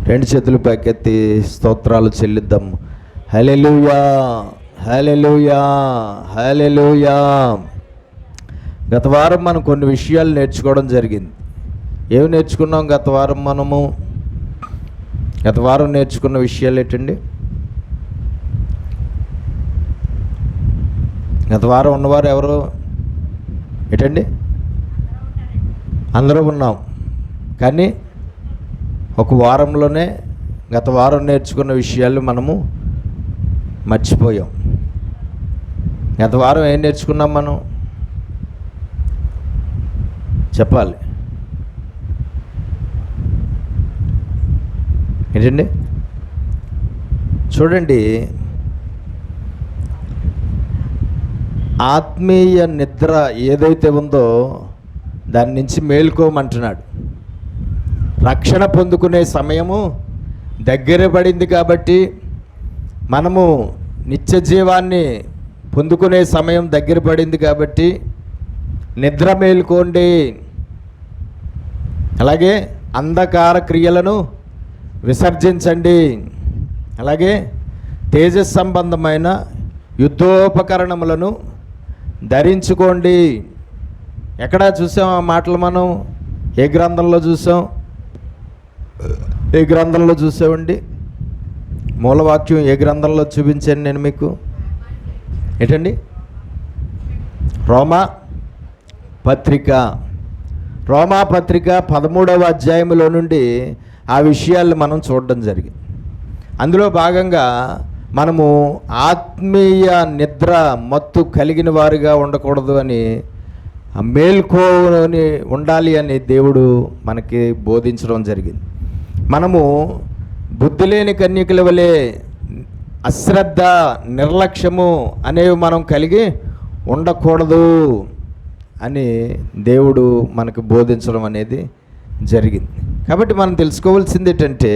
రెండు చేతులు పైకెత్తి స్తోత్రాలు చెల్లిద్దాం. హల్లెలూయా, హల్లెలూయా, హల్లెలూయా. గత వారం మనం కొన్ని విషయాలు నేర్చుకోవడం జరిగింది. ఏమి నేర్చుకున్నాం గత వారం? గత వారం నేర్చుకున్న విషయాలు ఏంటండి? గత వారం ఉన్నవారు ఎవరు ఏంటండి? అందరూ ఉన్నాం, కానీ ఒక వారంలోనే గత వారం నేర్చుకున్న విషయాలు మనము మర్చిపోయాం. గత వారం ఏం నేర్చుకున్నాం మనం? చెప్పాలి ఏంటండి? చూడండి, ఆత్మీయ నిద్ర ఏదైతే ఉందో దాని నుంచి మేల్కోమంటున్నాడు. రక్షణ పొందుకునే సమయము దగ్గర పడింది కాబట్టి, మనము నిత్య జీవాన్ని పొందుకునే సమయం దగ్గర పడింది కాబట్టి నిద్ర మేల్కోండి. అలాగే అంధకార క్రియలను విసర్జించండి. అలాగే తేజస్ సంబంధమైన యుద్ధోపకరణములను ధరించుకోండి. ఎక్కడ చూసాం ఆ మాటలు? మనం ఏ గ్రంథంలో చూసాం? ఏ గ్రంథంలో చూసామండి? మూలవాక్యం ఏ గ్రంథంలో చూపించాను నేను మీకు? ఏంటండి? రోమా పత్రిక 13వ అధ్యాయంలో నుండి ఆ విషయాలు మనం చూడడం జరిగింది. అందులో భాగంగా మనము ఆత్మీయ నిద్ర మత్తు కలిగిన వారిగా ఉండకూడదు అని, మేల్కొని ఉండాలి అని దేవుడు మనకి బోధించడం జరిగింది. మనము బుద్ధి లేని కన్యకల వలె అశ్రద్ధ, నిర్లక్ష్యము అనేవి మనం కలిగి ఉండకూడదు అని దేవుడు మనకు బోధించడం అనేది జరిగింది. కాబట్టి మనం తెలుసుకోవాల్సింది ఏంటంటే,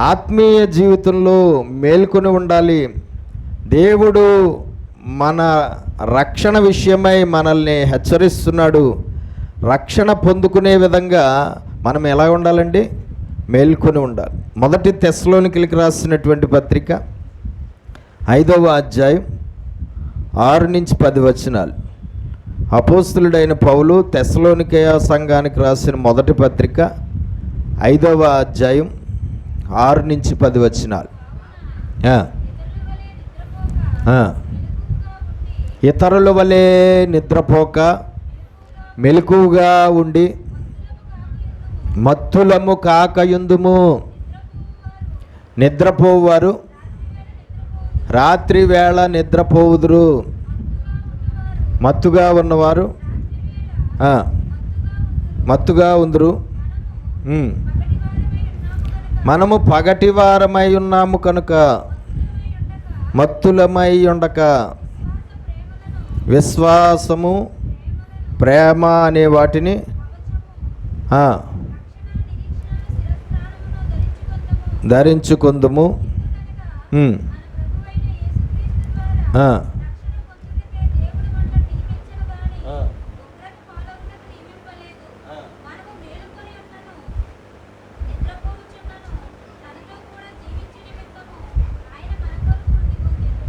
ఆత్మీయ జీవితంలో మేల్కొని ఉండాలి. దేవుడు మన రక్షణ విషయమై మనల్ని హెచ్చరిస్తున్నాడు. రక్షణ పొందుకునే విధంగా మనం ఎలా ఉండాలండి? మేల్కొని ఉండాలి. 1 తెస్సలోనికీయులకు రాసినటువంటి పత్రిక 5వ అధ్యాయం 6 నుంచి 10 వచనాలు. అపోస్తలుడైన పౌలు తెస్సలోనికయ సంఘానికి రాసిన 1 పత్రిక 5వ అధ్యాయం 6 నుంచి 10 వచనాలు. ఇతరుల వలె నిద్రపోక మెలకువగా ఉండి మత్తులము కాకయుందుము. నిద్రపోవారు రాత్రి వేళ నిద్రపోవుదురు, మత్తుగా ఉన్నవారు మత్తుగా ఉందురు. మనము పగటి వారమై ఉన్నాము కనుక మత్తులమై ఉండక విశ్వాసము, ప్రేమ అనే వాటిని ధరించుకుందుము.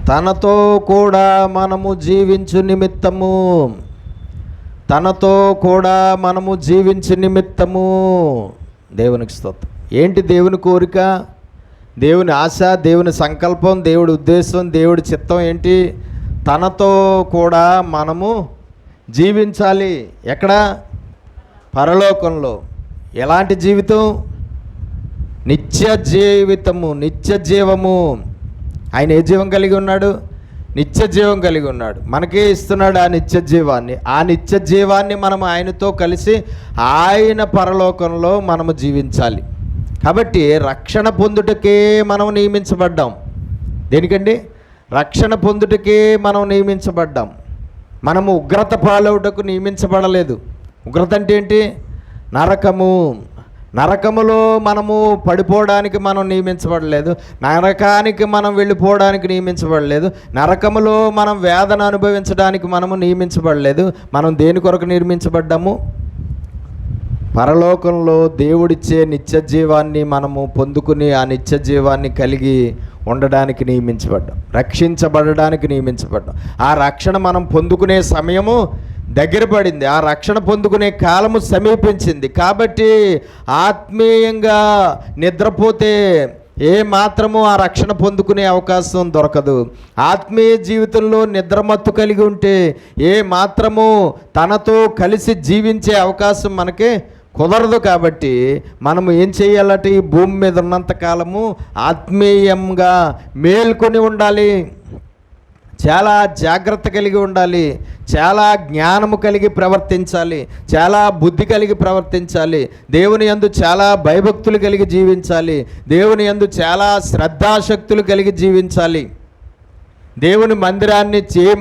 తనతో కూడా మనము జీవించు నిమిత్తము, తనతో కూడా మనము జీవించు నిమిత్తము. దేవునికి స్తోత్రం. ఏంటి దేవుని కోరిక? దేవుని ఆశ, దేవుని సంకల్పం, దేవుడి ఉద్దేశం, దేవుడి చిత్తం ఏంటి? తనతో కూడా మనము జీవించాలి. ఎక్కడ? పరలోకంలో. ఎలాంటి జీవితం? నిత్య జీవితము, నిత్య జీవము. ఆయన ఏ జీవం కలిగి ఉన్నాడు? నిత్య జీవం కలిగి ఉన్నాడు. మనకే ఇస్తున్నాడు ఆ నిత్య జీవాన్ని. ఆ నిత్య జీవాన్ని మనం ఆయనతో కలిసి ఆయన పరలోకంలో మనము జీవించాలి. కాబట్టి రక్షణ పొందుటకే మనం నియమించబడ్డాం. దేనికండి? రక్షణ పొందుటకే మనం నియమించబడ్డాం. మనము ఉగ్రత పాలవుటకు నియమించబడలేదు. ఉగ్రత అంటే ఏంటి? నరకము. నరకములో మనము పడిపోవడానికి మనం నియమించబడలేదు. నరకానికి మనం వెళ్ళిపోవడానికి నియమించబడలేదు. నరకములో మనం వేదన అనుభవించడానికి మనము నియమించబడలేదు. మనం దేని కొరకు నిర్మించబడ్డాము? పరలోకంలో దేవుడిచ్చే నిత్య జీవాన్ని మనము పొందుకుని ఆ నిత్య జీవాన్ని కలిగి ఉండడానికి నియమించబడ్డాం, రక్షించబడడానికి నియమించబడ్డాం. ఆ రక్షణ మనం పొందుకునే సమయము దగ్గర పడింది, ఆ రక్షణ పొందుకునే కాలము సమీపించింది. కాబట్టి ఆత్మీయంగా నిద్రపోతే ఏ మాత్రము ఆ రక్షణ పొందుకునే అవకాశం దొరకదు. ఆత్మీయ జీవితంలో నిద్రమత్తు కలిగి ఉంటే ఏ మాత్రము తనతో కలిసి జీవించే అవకాశం మనకి కుదరదు. కాబట్టి మనము ఏం చేయాలంటే ఈ భూమి మీద ఉన్నంత కాలము ఆత్మీయంగా మేల్కొని ఉండాలి, చాలా జాగ్రత్త కలిగి ఉండాలి, చాలా జ్ఞానము కలిగి ప్రవర్తించాలి, చాలా బుద్ధి కలిగి ప్రవర్తించాలి, దేవుని యందు చాలా భయభక్తులు కలిగి జీవించాలి, దేవుని యందు చాలా శ్రద్ధాశక్తులు కలిగి జీవించాలి. దేవుని మందిరాన్ని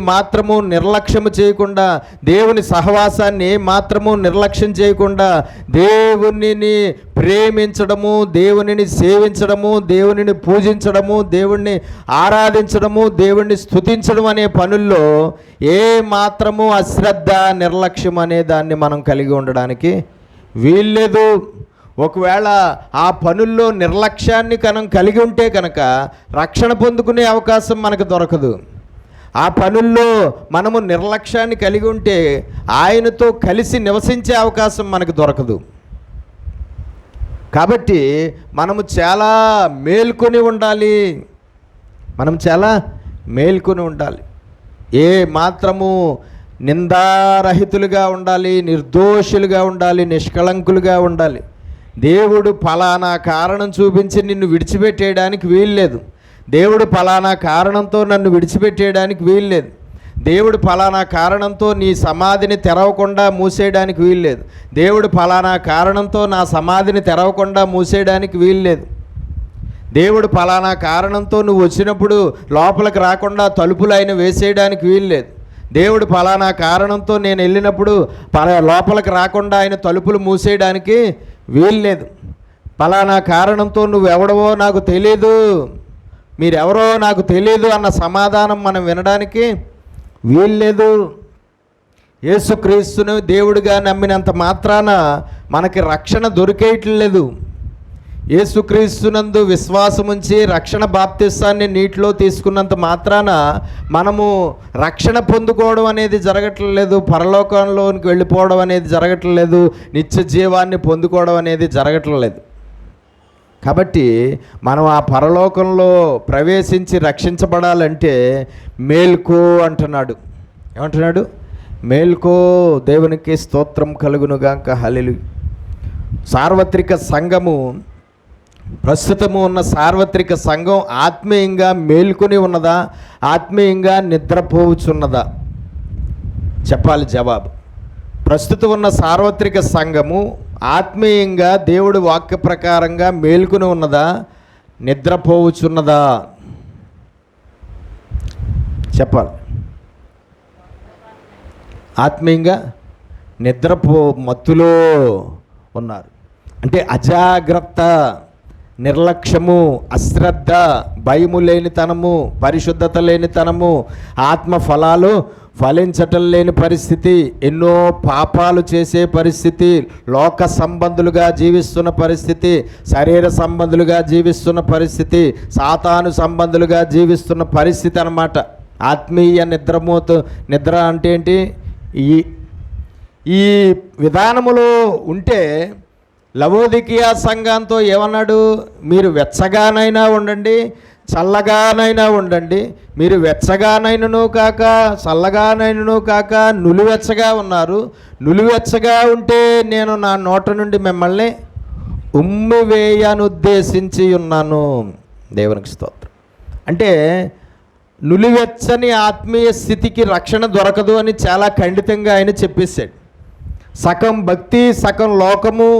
మాత్రము నిర్లక్ష్యము చేయకుండా, దేవుని సహవాసాన్ని మాత్రము నిర్లక్ష్యం చేయకుండా, దేవునిని ప్రేమించడము, దేవునిని సేవించడము, దేవునిని పూజించడము, దేవుణ్ణి ఆరాధించడము, దేవుణ్ణి స్తుతించడం అనే పనుల్లో ఏ మాత్రము అశ్రద్ధ, నిర్లక్ష్యం అనే దాన్ని మనం కలిగి ఉండడానికి వీల్లేదు. ఒకవేళ ఆ పనుల్లో నిర్లక్ష్యాన్ని కలిగి ఉంటే కనుక రక్షణ పొందుకునే అవకాశం మనకు దొరకదు. ఆ పనుల్లో మనము నిర్లక్ష్యాన్ని కలిగి ఉంటే ఆయనతో కలిసి నివసించే అవకాశం మనకు దొరకదు. కాబట్టి మనము చాలా మేల్కొని ఉండాలి, చాలా మేల్కొని ఉండాలి. ఏ మాత్రము నిందారహితులుగా ఉండాలి, నిర్దోషులుగా ఉండాలి, నిష్కళంకులుగా ఉండాలి. దేవుడు ఫలానా కారణం చూపించి నిన్ను విడిచిపెట్టేయడానికి వీల్లేదు. దేవుడు ఫలానా కారణంతో నన్ను విడిచిపెట్టేయడానికి వీల్లేదు. దేవుడు ఫలానా కారణంతో నీ సమాధిని తెరవకుండా మూసేయడానికి వీల్లేదు. దేవుడు ఫలానా కారణంతో నా సమాధిని తెరవకుండా మూసేయడానికి వీల్లేదు. దేవుడు ఫలానా కారణంతో నువ్వు వచ్చినప్పుడు లోపలికి రాకుండా తలుపులు ఆయన వేసేయడానికి వీల్లేదు. దేవుడు ఫలానా కారణంతో నేను వెళ్ళినప్పుడు లోపలికి రాకుండా ఆయన తలుపులు మూసేయడానికి వీల్లేదు. ఫలానా కారణంతో నువ్వెవడవో నాకు తెలియదు, మీరెవరో నాకు తెలియదు అన్న సమాధానం మనం వినడానికి వీల్లేదు. యేసుక్రీస్తును దేవుడిగా నమ్మినంత మాత్రాన మనకి రక్షణ దొరికేయట్లేదు. యేసుక్రీస్తునందు విశ్వాసముంచి రక్షణ బాప్తిస్తాన్ని నీటిలో తీసుకున్నంత మాత్రాన మనము రక్షణ పొందుకోవడం అనేది జరగట్లేదు, పరలోకంలోనికి వెళ్ళిపోవడం అనేది జరగట్లేదు, నిత్య జీవాన్ని పొందుకోవడం అనేది జరగట్లేదు. కాబట్టి మనం ఆ పరలోకంలో ప్రవేశించి రక్షించబడాలంటే మేల్కో అంటున్నాడు. ఏమంటున్నాడు? మేల్కో, దేవునికి స్తోత్రం కలుగునుగాక, హల్లెలూయా. సార్వత్రిక సంఘము, ప్రస్తుతము ఉన్న సార్వత్రిక సంఘం ఆత్మీయంగా మేల్కొని ఉన్నదా, ఆత్మీయంగా నిద్రపోవచ్చున్నదా? చెప్పాలి జవాబు. ప్రస్తుతం ఉన్న సార్వత్రిక సంఘము ఆత్మీయంగా దేవుడి వాక్య ప్రకారంగా మేల్కొని ఉన్నదా, నిద్రపోవచ్చున్నదా? చెప్పాలి. ఆత్మీయంగా మత్తులో ఉన్నారు. అంటే అజాగ్రత్త, నిర్లక్ష్యము, అశ్రద్ధ, భయము లేనితనము, పరిశుద్ధత లేనితనము, ఆత్మ ఫలాలు ఫలించటం లేని పరిస్థితి, ఎన్నో పాపాలు చేసే పరిస్థితి, లోక సంబంధులుగా జీవిస్తున్న పరిస్థితి, శరీర సంబంధులుగా జీవిస్తున్న పరిస్థితి, సాతాను సంబంధులుగా జీవిస్తున్న పరిస్థితి అన్నమాట. ఆత్మీయ నిద్ర అంటే ఏంటి? ఈ విధానములో ఉంటే లవోదికీయ సంఘంతో ఏమన్నాడు? మీరు వెచ్చగానైనా ఉండండి, చల్లగానైనా ఉండండి. మీరు వెచ్చగానైనను కాక చల్లగానైనను కాక నులివెచ్చగా ఉన్నారు. నులివెచ్చగా ఉంటే నేను నా నోట నుండి మిమ్మల్ని ఉమ్మివేయనుద్దేశించి ఉన్నాను. దేవునికి స్తోత్రం. అంటే నులివెచ్చని ఆత్మీయ స్థితికి రక్షణ దొరకదు అని చాలా ఖండితంగా ఆయన చెప్పేశాడు. సగం భక్తి, సగం లోకము,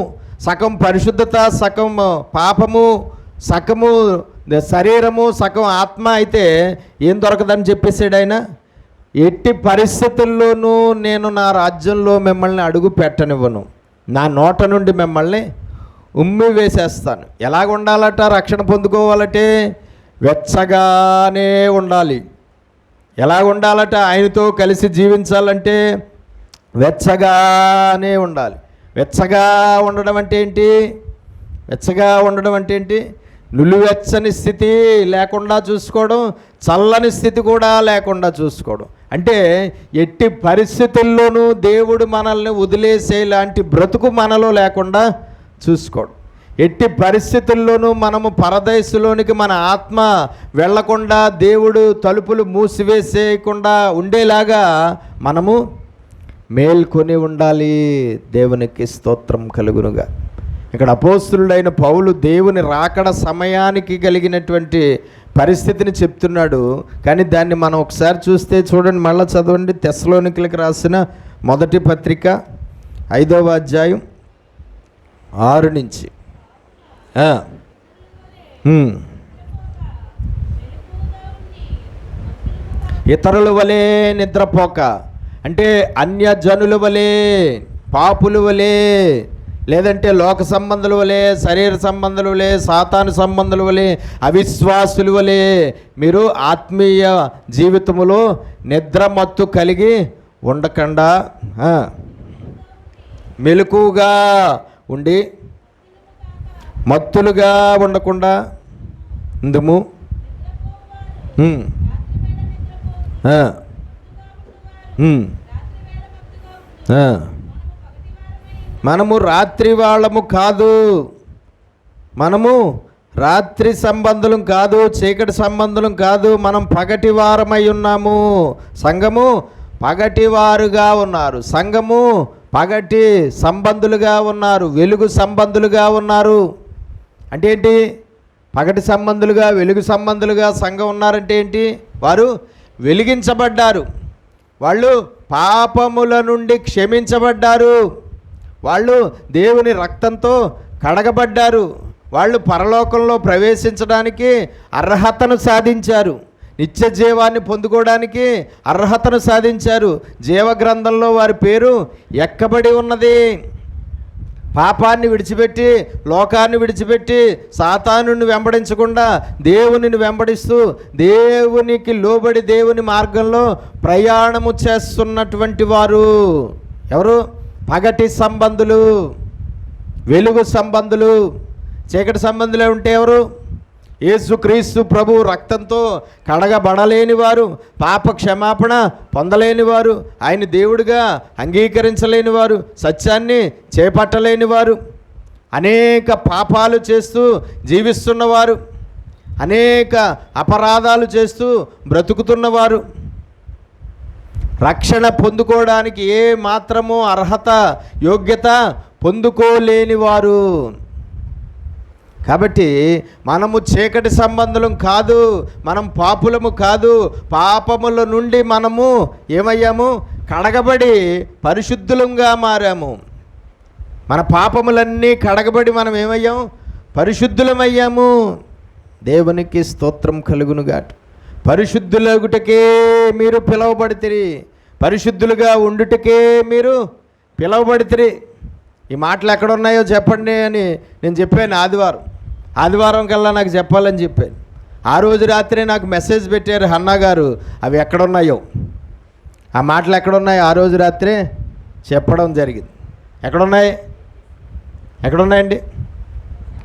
సగం పరిశుద్ధత, సగం పాపము, సగము శరీరము, సగం ఆత్మ అయితే ఏం దొరకదని చెప్పేశాడు ఆయన. ఎట్టి పరిస్థితుల్లోనూ నేను నా రాజ్యంలో మిమ్మల్ని అడుగు పెట్టనివ్వను, నా నోట నుండి మిమ్మల్ని ఉమ్మి వేసేస్తాను. ఎలాగ ఉండాలట? రక్షణ పొందుకోవాలంటే వెచ్చగానే ఉండాలి. ఎలాగ ఉండాలట? ఆయనతో కలిసి జీవించాలంటే వెచ్చగానే ఉండాలి. వెచ్చగా ఉండడం అంటే ఏంటి? వెచ్చగా ఉండడం అంటే ఏంటి? నులివెచ్చని స్థితి లేకుండా చూసుకోవడం, చల్లని స్థితి కూడా లేకుండా చూసుకోవడం. అంటే ఎట్టి పరిస్థితుల్లోనూ దేవుడు మనల్ని వదిలేసేలాంటి బ్రతుకు మనలో లేకుండా చూసుకోవడం. ఎట్టి పరిస్థితుల్లోనూ మనము పరదేశంలోనికి మన ఆత్మ వెళ్లకుండా, దేవుడు తలుపులు మూసివేసేయకుండా ఉండేలాగా మనము మేల్కొని ఉండాలి. దేవునికి స్తోత్రం కలుగునుగా. ఇక్కడ అపోస్తలుడైన పౌలు దేవుని రాకడ సమయానికి కలిగినటువంటి పరిస్థితిని చెప్తున్నాడు. కానీ దాన్ని మనం ఒకసారి చూస్తే చూడండి, మళ్ళీ చదవండి. తెస్సలోనికలకు రాసిన మొదటి పత్రిక 5వ అధ్యాయం 6 నుంచి. ఇతరుల వలె నిద్రపోక, అంటే అన్యజనుల వలె, పాపుల వలె, లేదంటే లోక సంబంధుల వలె, శరీర సంబంధుల వలె, సాతాను సంబంధుల వలె, అవిశ్వాసుల వలె మీరు ఆత్మీయ జీవితములో నిద్రమత్తు కలిగి ఉండకుండా మెలకుగా ఉండి మత్తులుగా ఉండకుండా ఉందుము. మనము రాత్రి వాళ్ళము కాదు, మనము రాత్రి సంబంధులం కాదు, చీకటి సంబంధులం కాదు, మనం పగటి వారమై ఉన్నాము. సంఘము పగటివారుగా ఉన్నారు, సంఘము పగటి సంబంధులుగా ఉన్నారు, వెలుగు సంబంధులుగా ఉన్నారు. అంటే ఏంటి? పగటి సంబంధులుగా, వెలుగు సంబంధులుగా సంఘం ఉన్నారంటే ఏంటి? వారు వెలిగించబడ్డారు, వాళ్ళు పాపముల నుండి క్షమించబడ్డారు, వాళ్ళు దేవుని రక్తంతో కడగబడ్డారు, వాళ్ళు పరలోకంలో ప్రవేశించడానికి అర్హతను సాధించారు, నిత్య జీవాన్ని పొందుకోవడానికి అర్హతను సాధించారు. జీవగ్రంథంలో వారి పేరు ఎక్కబడి ఉన్నది. పాపాన్ని విడిచిపెట్టి, లోకాన్ని విడిచిపెట్టి, సాతానుని వెంబడించకుండా దేవునిని వెంబడిస్తూ దేవునికి లోబడి దేవుని మార్గంలో ప్రయాణము చేస్తున్నటువంటి వారు ఎవరు? పగటి సంబంధులు, వెలుగు సంబంధులు. చీకటి సంబంధులే ఉంటే ఎవరు? యేసుక్రీస్తు ప్రభు రక్తంతో కడగబడలేని వారు, పాప క్షమాపణ పొందలేని వారు, ఆయన దేవుడిగా అంగీకరించలేని వారు, సత్యాన్ని చేపట్టలేని వారు, అనేక పాపాలు చేస్తూ జీవిస్తున్నవారు, అనేక అపరాధాలు చేస్తూ బ్రతుకుతున్నవారు, రక్షణ పొందుకోవడానికి ఏ మాత్రమూ అర్హత, యోగ్యత పొందుకోలేని వారు. కాబట్టి మనము చీకటి సంబంధులం కాదు, మనం పాపులము కాదు. పాపముల నుండి మనము ఏమయ్యాము? కడగబడి పరిశుద్ధులంగా మారాము. మన పాపములన్నీ కడగబడి మనం ఏమయ్యాము? పరిశుద్ధులమయ్యాము. దేవునికి స్తోత్రం కలుగునుగాక. పరిశుద్ధులగుటకే మీరు పిలువబడితిరి, పరిశుద్ధులుగా ఉండుటకే మీరు పిలువబడితిరి. ఈ మాటలు ఎక్కడున్నాయో చెప్పండి అని నేను చెప్పాను ఆదివారం కల్లా నాకు చెప్పాలని చెప్పాను. ఆ రోజు రాత్రి నాకు మెసేజ్ పెట్టారు హన్నా గారు, అవి ఎక్కడున్నాయో, ఆ మాటలు ఎక్కడున్నాయో ఆ రోజు రాత్రే చెప్పడం జరిగింది. ఎక్కడున్నాయండి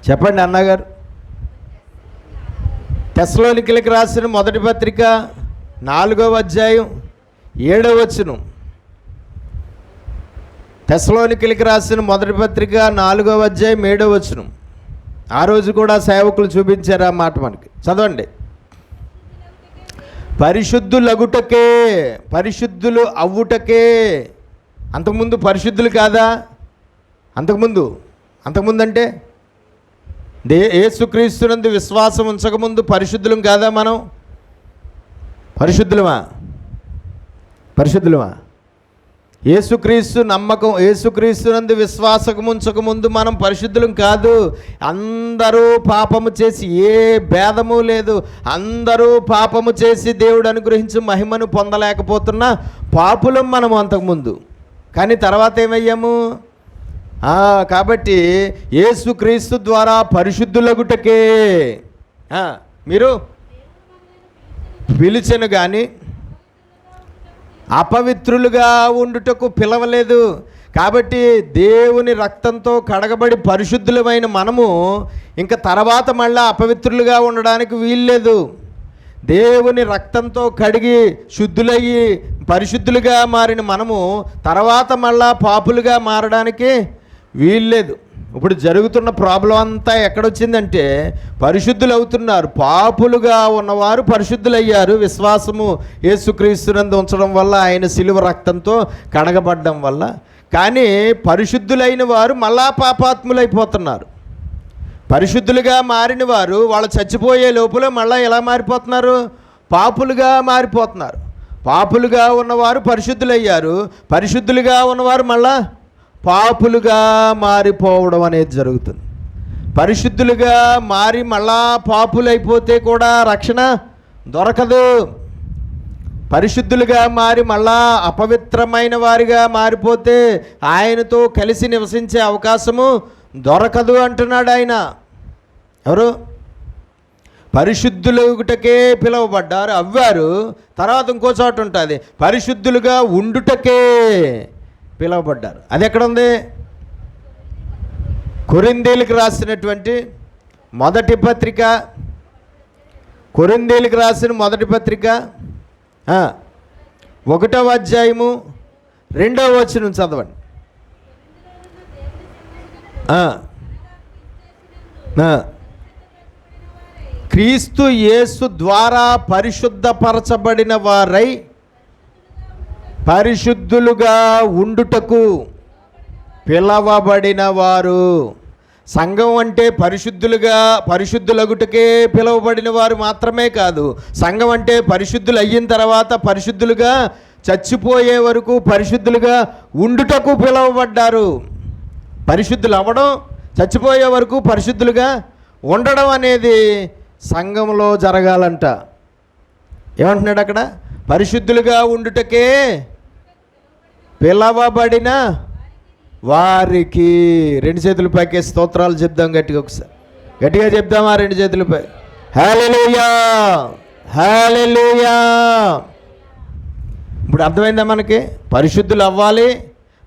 చెప్పండి అన్నగారు. తెస్సలోనికలకు రాసిన మొదటి పత్రిక 4వ అధ్యాయం 7వ వచనం. తెస్సలోనికలకు రాసిన మొదటి పత్రిక 4వ అధ్యాయం 7వ వచనం. ఆ రోజు కూడా సేవకులు చూపించారు ఆ మాట మనకి. చదవండి. పరిశుద్ధులగుటకే, పరిశుద్ధులు అవ్వుటకే. అంతకుముందు పరిశుద్ధులు కాదా? అంతకుముందు అంటే యేసుక్రీస్తునందు విశ్వాసం ఉంచకముందు పరిశుద్ధులం కాదా? మనం పరిశుద్ధులమా? యేసుక్రీస్తునందు విశ్వాసం ఉంచకముందు మనం పరిశుద్ధులం కాదు. అందరూ పాపము చేసి, ఏ భేదము లేదు, అందరూ పాపము చేసి దేవుడు అనుగ్రహించి మహిమను పొందలేకపోతున్నా పాపులం మనము అంతకుముందు. కానీ తర్వాత ఏమయ్యాము? కాబట్టి యేసుక్రీస్తు ద్వారా పరిశుద్ధులగుటకే మీరు పిలిచెను కానీ అపవిత్రులుగా ఉండుటకు పిలవలేదు. కాబట్టి దేవుని రక్తంతో కడగబడి పరిశుద్ధులమైన మనము ఇంకా తర్వాత మళ్ళీ అపవిత్రులుగా ఉండడానికి వీల్లేదు. దేవుని రక్తంతో కడిగి శుద్ధులయ్యి పరిశుద్ధులుగా మారిన మనము తర్వాత మళ్ళా పాపులుగా మారడానికి వీల్లేదు. ఇప్పుడు జరుగుతున్న ప్రాబ్లం అంతా ఎక్కడొచ్చిందంటే పరిశుద్ధులు అవుతున్నారు, పాపులుగా ఉన్నవారు పరిశుద్ధులయ్యారు. విశ్వాసము యేసుక్రీస్తునందు ఉంచడం వల్ల, ఆయన శిలువ రక్తంతో కడగబడ్డం వల్ల. కానీ పరిశుద్ధులైన వారు మళ్ళా పాపాత్ములైపోతున్నారు. పరిశుద్ధులుగా మారిన వారు వాళ్ళు చచ్చిపోయే లోపల మళ్ళీ ఎలా మారిపోతున్నారు? పాపులుగా మారిపోతున్నారు. పాపులుగా ఉన్నవారు పరిశుద్ధులయ్యారు, పరిశుద్ధులుగా ఉన్నవారు మళ్ళా పాపులుగా మారిపోవడం అనేది జరుగుతుంది. పరిశుద్ధులుగా మారి మళ్ళా పాపులైపోతే కూడా రక్షణ దొరకదు. పరిశుద్ధులుగా మారి మళ్ళా అపవిత్రమైన వారిగా మారిపోతే ఆయనతో కలిసి నివసించే అవకాశము దొరకదు అంటున్నాడు ఆయన. ఎవరు? పరిశుద్ధులుటకే పిలువబడ్డారు, అవ్వారు. తర్వాత ఇంకో చోట ఉంటుంది, పరిశుద్ధులుగా ఉండుటకే పిలువబడ్డారు. అది ఎక్కడుంది? కొరింథీయులకు రాసినటువంటి మొదటి పత్రిక, కొరింథీయులకు రాసిన మొదటి పత్రిక 1వ అధ్యాయము 2వ వచనం చదవండి. క్రీస్తు యేసు ద్వారా పరిశుద్ధపరచబడిన వారై పరిశుద్ధులుగా ఉండుటకు పిలవబడిన వారు. సంఘం అంటే పరిశుద్ధులగుటకే పిలువబడిన వారు మాత్రమే కాదు, సంఘం అంటే పరిశుద్ధులు అయిన తర్వాత పరిశుద్ధులుగా చచ్చిపోయే వరకు పరిశుద్ధులుగా ఉండుటకు పిలువబడ్డారు. పరిశుద్ధులు అవ్వడం, చచ్చిపోయే వరకు పరిశుద్ధులుగా ఉండడం అనేది సంఘంలో జరగాలంట. ఏమంటున్నాడు అక్కడ? పరిశుద్ధులుగా ఉండుటకే పిలవబడిన వారికి. 2 చేతులు పైకి స్తోత్రాలు చెప్దాం గట్టిగా, ఒకసారి గట్టిగా చెప్దామా? 2 చేతులపై హల్లెలూయా, హల్లెలూయా. ఇప్పుడు అర్థమైందా మనకి? పరిశుద్ధులు అవ్వాలి,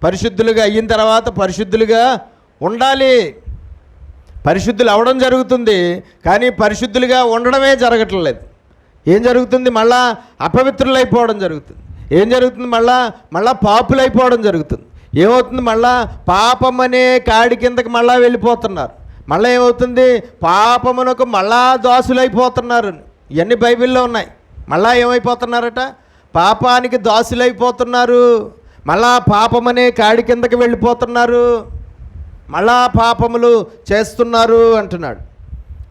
పరిశుద్ధులుగా అయిన తర్వాత పరిశుద్ధులుగా ఉండాలి. పరిశుద్ధులు అవ్వడం జరుగుతుంది, కానీ పరిశుద్ధులుగా ఉండడమే జరగట్లేదు. ఏం జరుగుతుంది? మళ్ళా అపవిత్రులైపోవడం జరుగుతుంది. ఏం జరుగుతుంది? మళ్ళా పాపులైపోవడం జరుగుతుంది. ఏమవుతుంది? మళ్ళా పాపం అనే కాడి కిందకి మళ్ళా వెళ్ళిపోతున్నారు. మళ్ళీ ఏమవుతుంది? పాపమునకు మళ్ళా దాసులైపోతున్నారు. ఇవన్నీ బైబిల్లో ఉన్నాయి. మళ్ళా ఏమైపోతున్నారట? పాపానికి దాసులైపోతున్నారు. మళ్ళా పాపమనే కాడి కిందకి వెళ్ళిపోతున్నారు, మళ్ళా పాపములు చేస్తున్నారు అంటున్నాడు.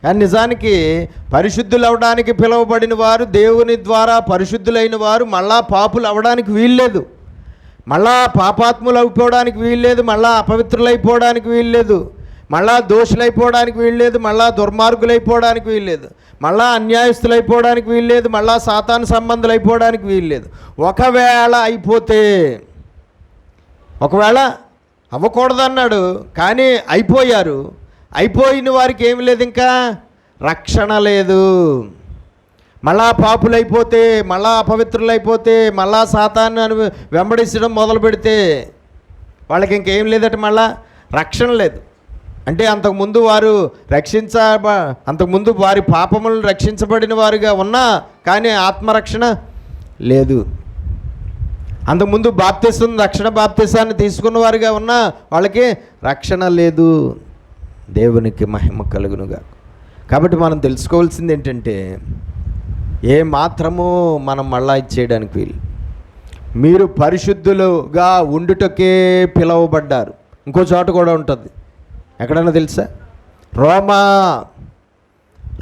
కానీ నిజానికి పరిశుద్ధులు అవడానికి పిలువబడిన వారు, దేవుని ద్వారా పరిశుద్ధులైన వారు మళ్ళా పాపులు అవ్వడానికి వీల్లేదు, మళ్ళా పాపాత్ములు అయిపోవడానికి వీల్లేదు, మళ్ళా అపవిత్రులైపోవడానికి వీల్లేదు, మళ్ళా దోషులైపోవడానికి వీల్లేదు, మళ్ళా దుర్మార్గులైపోవడానికి వీల్లేదు, మళ్ళా అన్యాయస్తులైపోవడానికి వీల్లేదు, మళ్ళా సాతాను సంబంధులైపోవడానికి వీల్లేదు. ఒకవేళ అవ్వకూడదన్నాడు, కానీ అయిపోయారు. అయిపోయిన వారికి ఏమి లేదు, ఇంకా రక్షణ లేదు. మళ్ళా పాపులైపోతే, మళ్ళా అపవిత్రులైపోతే, మళ్ళా సాతాను వెంబడించడం మొదలు పెడితే వాళ్ళకి ఇంకేం లేదట, మళ్ళా రక్షణ లేదు. అంటే అంతకుముందు వారి పాపములను రక్షించబడిన వారుగా ఉన్నా కానీ ఆత్మరక్షణ లేదు. అంతకుముందు రక్షణ బాప్తిసాన్ని తీసుకున్న వారుగా ఉన్నా వాళ్ళకి రక్షణ లేదు. దేవునికి మహిమ కలుగునుగా. కాబట్టి మనం తెలుసుకోవాల్సింది ఏంటంటే, ఏ మాత్రము మనం మళ్ళా ఇచ్చేయడానికి వీలు. మీరు పరిశుద్ధులుగా ఉండుటకే పిలువబడ్డారు. ఇంకో చోట కూడా ఉంటుంది, ఎక్కడన్నా తెలుసా?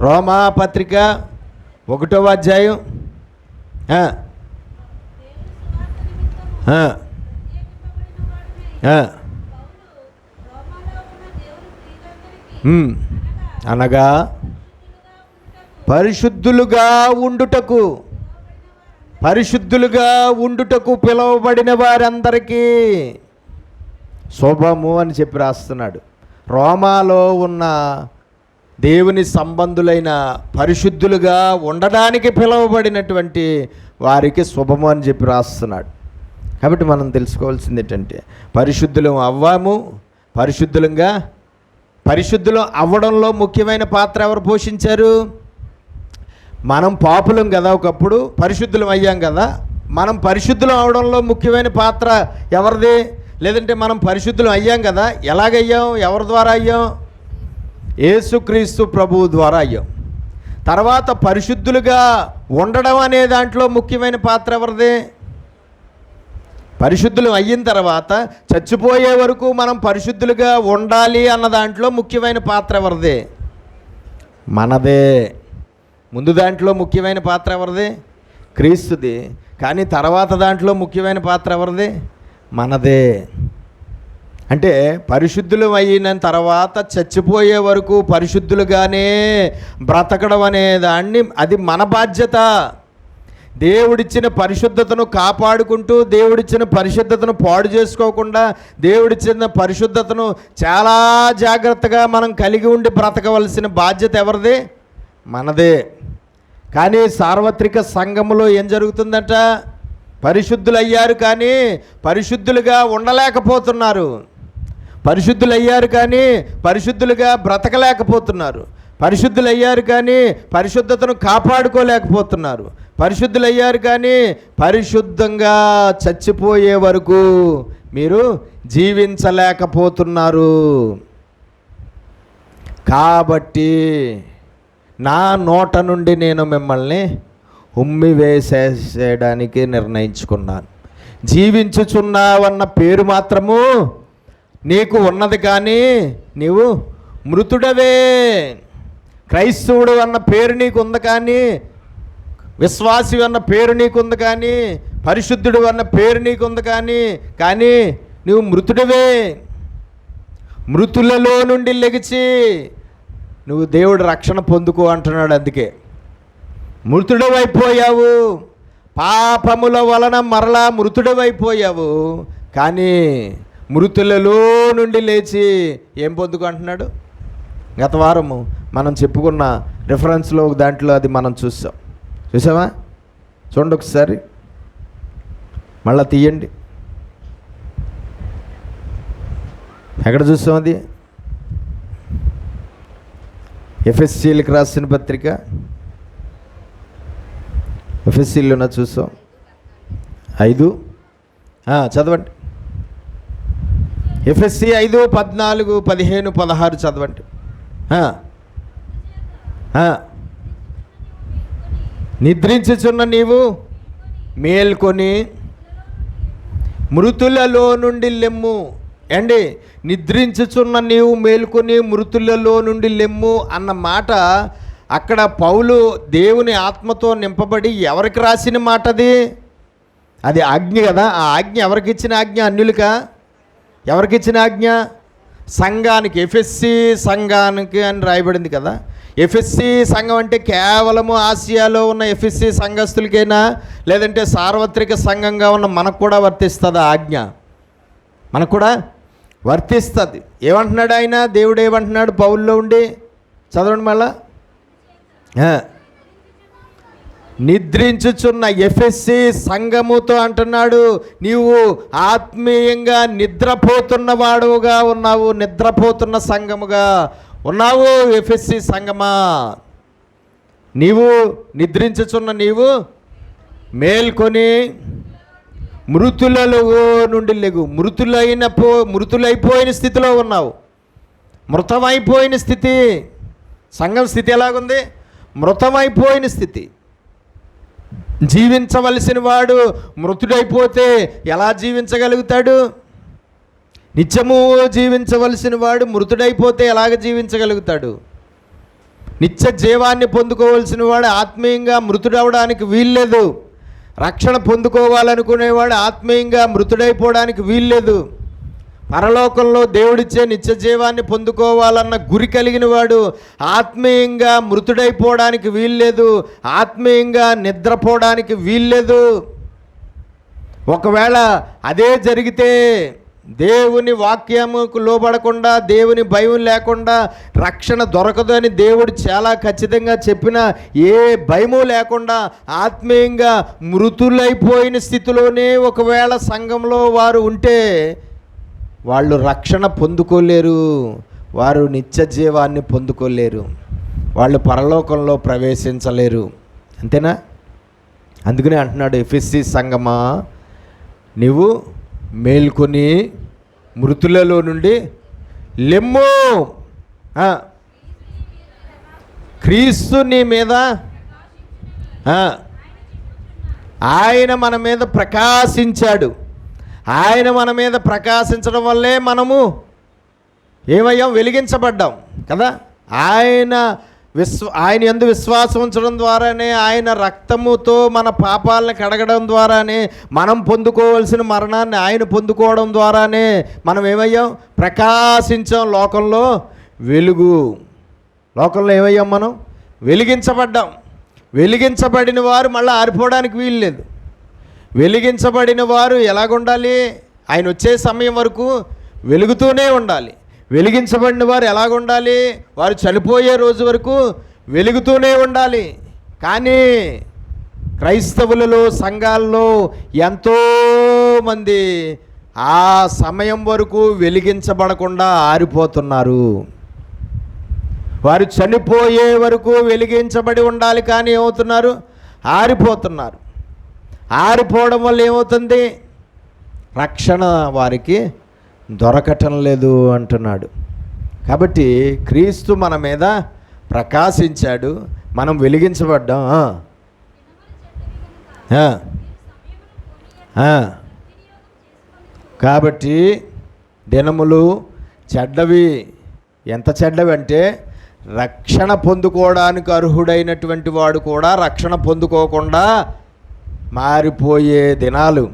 రోమా పత్రిక 1వ అధ్యాయం అనగా పరిశుద్ధులుగా ఉండుటకు పిలువబడిన వారందరికీ శుభము అని చెప్పి రాస్తున్నాడు. రోమాలో ఉన్న దేవుని సంబంధులైన పరిశుద్ధులుగా ఉండడానికి పిలువబడినటువంటి వారికి శుభము అని చెప్పి రాస్తున్నాడు. కాబట్టి మనం తెలుసుకోవాల్సింది ఏంటంటే పరిశుద్ధులం అవ్వాము, పరిశుద్ధులం అవ్వడంలో ముఖ్యమైన పాత్ర ఎవరు పోషించారు? మనం పాపులం కదా, ఒకప్పుడు పరిశుద్ధులం అయ్యాం కదా, మనం పరిశుద్ధులం అవడంలో ముఖ్యమైన పాత్ర ఎవరిది? లేదంటే మనం పరిశుద్ధులం అయ్యాం కదా, ఎలాగయ్యాం? ఎవరి ద్వారా అయ్యాం? యేసుక్రీస్తు ప్రభువు ద్వారా అయ్యాం. తర్వాత పరిశుద్ధులుగా ఉండడం అనే దాంట్లో ముఖ్యమైన పాత్ర ఎవరిది? పరిశుద్ధులు అయిన తర్వాత చచ్చిపోయే వరకు మనం పరిశుద్ధులుగా ఉండాలి అన్న దాంట్లో ముఖ్యమైన పాత్ర ఎవరిది? మనదే. ముందు దాంట్లో ముఖ్యమైన పాత్ర ఎవరిది? క్రీస్తుది. కానీ తర్వాత దాంట్లో ముఖ్యమైన పాత్ర ఎవరిది? మనదే. అంటే పరిశుద్ధులు అయిన తర్వాత చచ్చిపోయే వరకు పరిశుద్ధులుగానే బ్రతకడం అనే దాన్ని, అది మన బాధ్యత. దేవుడిచ్చిన పరిశుద్ధతను కాపాడుకుంటూ, దేవుడిచ్చిన పరిశుద్ధతను పాడు చేసుకోకుండా, దేవుడిచ్చిన పరిశుద్ధతను చాలా జాగ్రత్తగా మనం కలిగి ఉండి బ్రతకవలసిన బాధ్యత ఎవరిది? మనదే. కానీ సార్వత్రిక సంఘములో ఏం జరుగుతుందట? పరిశుద్ధులు అయ్యారు కానీ పరిశుద్ధులుగా ఉండలేకపోతున్నారు. పరిశుద్ధులు అయ్యారు కానీ పరిశుద్ధులుగా బ్రతకలేకపోతున్నారు. పరిశుద్ధులు అయ్యారు కానీ పరిశుద్ధతను కాపాడుకోలేకపోతున్నారు. పరిశుద్ధులు అయ్యారు కానీ పరిశుద్ధంగా చచ్చిపోయే వరకు మీరు జీవించలేకపోతున్నారు. కాబట్టి నా నోట నుండి నేను మిమ్మల్ని ఉమ్మివేసేయడానికి నిర్ణయించుకున్నాను. జీవించుచున్నావన్న పేరు మాత్రము నీకు ఉన్నది కానీ నీవు మృతుడవే. క్రైస్తవుడు అన్న పేరు నీకు ఉంది కానీ, విశ్వాసి అన్న పేరు నీకుంది కానీ, పరిశుద్ధుడు అన్న పేరు నీకుంది కానీ నువ్వు మృతుడవే. మృతులలో నుండి లెగిచి నువ్వు దేవుడు రక్షణ పొందుకో అంటున్నాడు. అందుకే మృతుడవైపోయావు, పాపముల వలన మరలా మృతుడవైపోయావు. కానీ మృతులలో నుండి లేచి ఏం పొందుకో అంటున్నాడు? గత వారము మనం చెప్పుకున్న రిఫరెన్స్లో దాంట్లో అది మనం చూసామా? చూడండి ఒకసారి, మళ్ళా తీయండి. ఎక్కడ చూసాం అది? ఎఫ్ఎస్సీలకు రాసిన పత్రిక, ఎఫ్ఎస్సీలోన చూసాం 5. చదవండి. ఎఫ్ఎస్సీ 5, 14, 15, 16 చదవండి. నిద్రించుచున్న నీవు మేల్కొని మృతులలో నుండి లెమ్ము. అండి, నిద్రించుచున్న నీవు మేల్కొని మృతులలో నుండి లెమ్ము అన్న మాట అక్కడ పౌలు దేవుని ఆత్మతో నింపబడి ఎవరికి రాసిన మాట అది? అది ఆజ్ఞ కదా. ఆ ఆజ్ఞ ఎవరికి ఇచ్చిన ఆజ్ఞ? అన్యులకా? ఎవరికి ఇచ్చిన ఆజ్ఞ? సంఘానికి, ఎఫెస్సీ సంఘానికి అని రాయబడింది కదా. ఎఫెస్సీ సంఘం అంటే కేవలము ఆసియాలో ఉన్న ఎఫెస్సీ సంఘస్థులకైనా, లేదంటే సార్వత్రిక సంఘంగా ఉన్న మనకు కూడా వర్తిస్తుంది ఆ ఆజ్ఞ? మనకు కూడా వర్తిస్తుంది. ఏమంటున్నాడు ఆయన? దేవుడు ఏమంటున్నాడు పౌల్లో ఉండి? చదవండి మళ్ళా. నిద్రించుచున్న ఎఫెస్సీ సంఘముతో అంటున్నాడు, నీవు ఆత్మీయంగా నిద్రపోతున్నవాడుగా ఉన్నావు, నిద్రపోతున్న సంఘముగా ఉన్నావు. ఎఫెస్సీ సంఘమా, నీవు నిద్రించుచున్న నీవు మేల్కొని మృతులలో నుండి లెగు. మృతులైపోయిన స్థితిలో ఉన్నావు, మృతమైపోయిన స్థితి. సంఘం స్థితి ఎలాగుంది? మృతమైపోయిన స్థితి. జీవించవలసిన వాడు మృతుడైపోతే ఎలా జీవించగలుగుతాడు? నిత్యము జీవించవలసిన వాడు మృతుడైపోతే ఎలాగ జీవించగలుగుతాడు? నిత్య జీవాన్ని పొందుకోవలసిన వాడు ఆత్మీయంగా మృతుడవడానికి వీల్లేదు. రక్షణ పొందుకోవాలనుకునేవాడు ఆత్మీయంగా మృతుడైపోవడానికి వీల్లేదు. పరలోకంలో దేవుడిచ్చే నిత్య జీవాన్ని పొందుకోవాలన్న గురి కలిగిన వాడు ఆత్మీయంగా మృతుడైపోవడానికి వీల్లేదు, ఆత్మీయంగా నిద్రపోవడానికి వీల్లేదు. ఒకవేళ అదే జరిగితే దేవుని వాక్యముకు లోబడకుండా, దేవుని భయం లేకుండా రక్షణ దొరకదు అని దేవుడు చాలా ఖచ్చితంగా చెప్పిన, ఏ భయము లేకుండా ఆత్మీయంగా మృతులైపోయిన స్థితిలోనే ఒకవేళ సంఘంలో వారు ఉంటే వాళ్ళు రక్షణ పొందుకోలేరు, వారు నిత్య జీవాన్ని పొందుకోలేరు, వాళ్ళు పరలోకంలో ప్రవేశించలేరు. అంతేనా? అందుకనే అంటున్నాడు, ఎఫెసీ సంఘమా, నీవు మేల్కొని మృతులలో నుండి లెమ్ము, క్రీస్తు నీ మీద, ఆయన మన మీద ప్రకాశించాడు. ఆయన మన మీద ప్రకాశించడం వల్లే మనము ఏమయ్యాం? వెలిగించబడ్డాం కదా. ఆయన యందు విశ్వాసం ఉంచడం ద్వారానే, ఆయన రక్తముతో మన పాపాలను కడగడం ద్వారానే, మనం పొందుకోవలసిన మరణాన్ని ఆయన పొందుకోవడం ద్వారానే మనం ఏమయ్యాం? ప్రకాశించాం. లోకంలో వెలుగు. లోకంలో ఏమయ్యాం? మనం వెలిగించబడ్డాం. వెలిగించబడిన వారు మళ్ళీ ఆరిపోవడానికి వీల్లేదు. వెలిగించబడిన వారు ఎలాగుండాలి? ఆయన వచ్చే సమయం వరకు వెలుగుతూనే ఉండాలి. వెలిగించబడిన వారు ఎలాగుండాలి? వారు చనిపోయే రోజు వరకు వెలుగుతూనే ఉండాలి. కానీ క్రైస్తవులలో, సంఘాల్లో ఎంతోమంది ఆ సమయం వరకు వెలిగించబడకుండా ఆరిపోతున్నారు. వారు చనిపోయే వరకు వెలిగించబడి ఉండాలి, కానీ ఏమవుతున్నారు? ఆరిపోతున్నారు. ఆరిపోవడం వల్ల ఏమవుతుంది? రక్షణ వారికి దొరకటం లేదు అంటున్నాడు. కాబట్టి క్రీస్తు మన మీద ప్రకాశించాడు, మనం వెలిగించబడ్డాం. కాబట్టి దినములు చెడ్డవి. ఎంత చెడ్డవి అంటే, రక్షణ పొందుకోవడానికి అర్హుడైనటువంటి వాడు కూడా రక్షణ పొందుకోకుండా మారిపోయే దినాలు.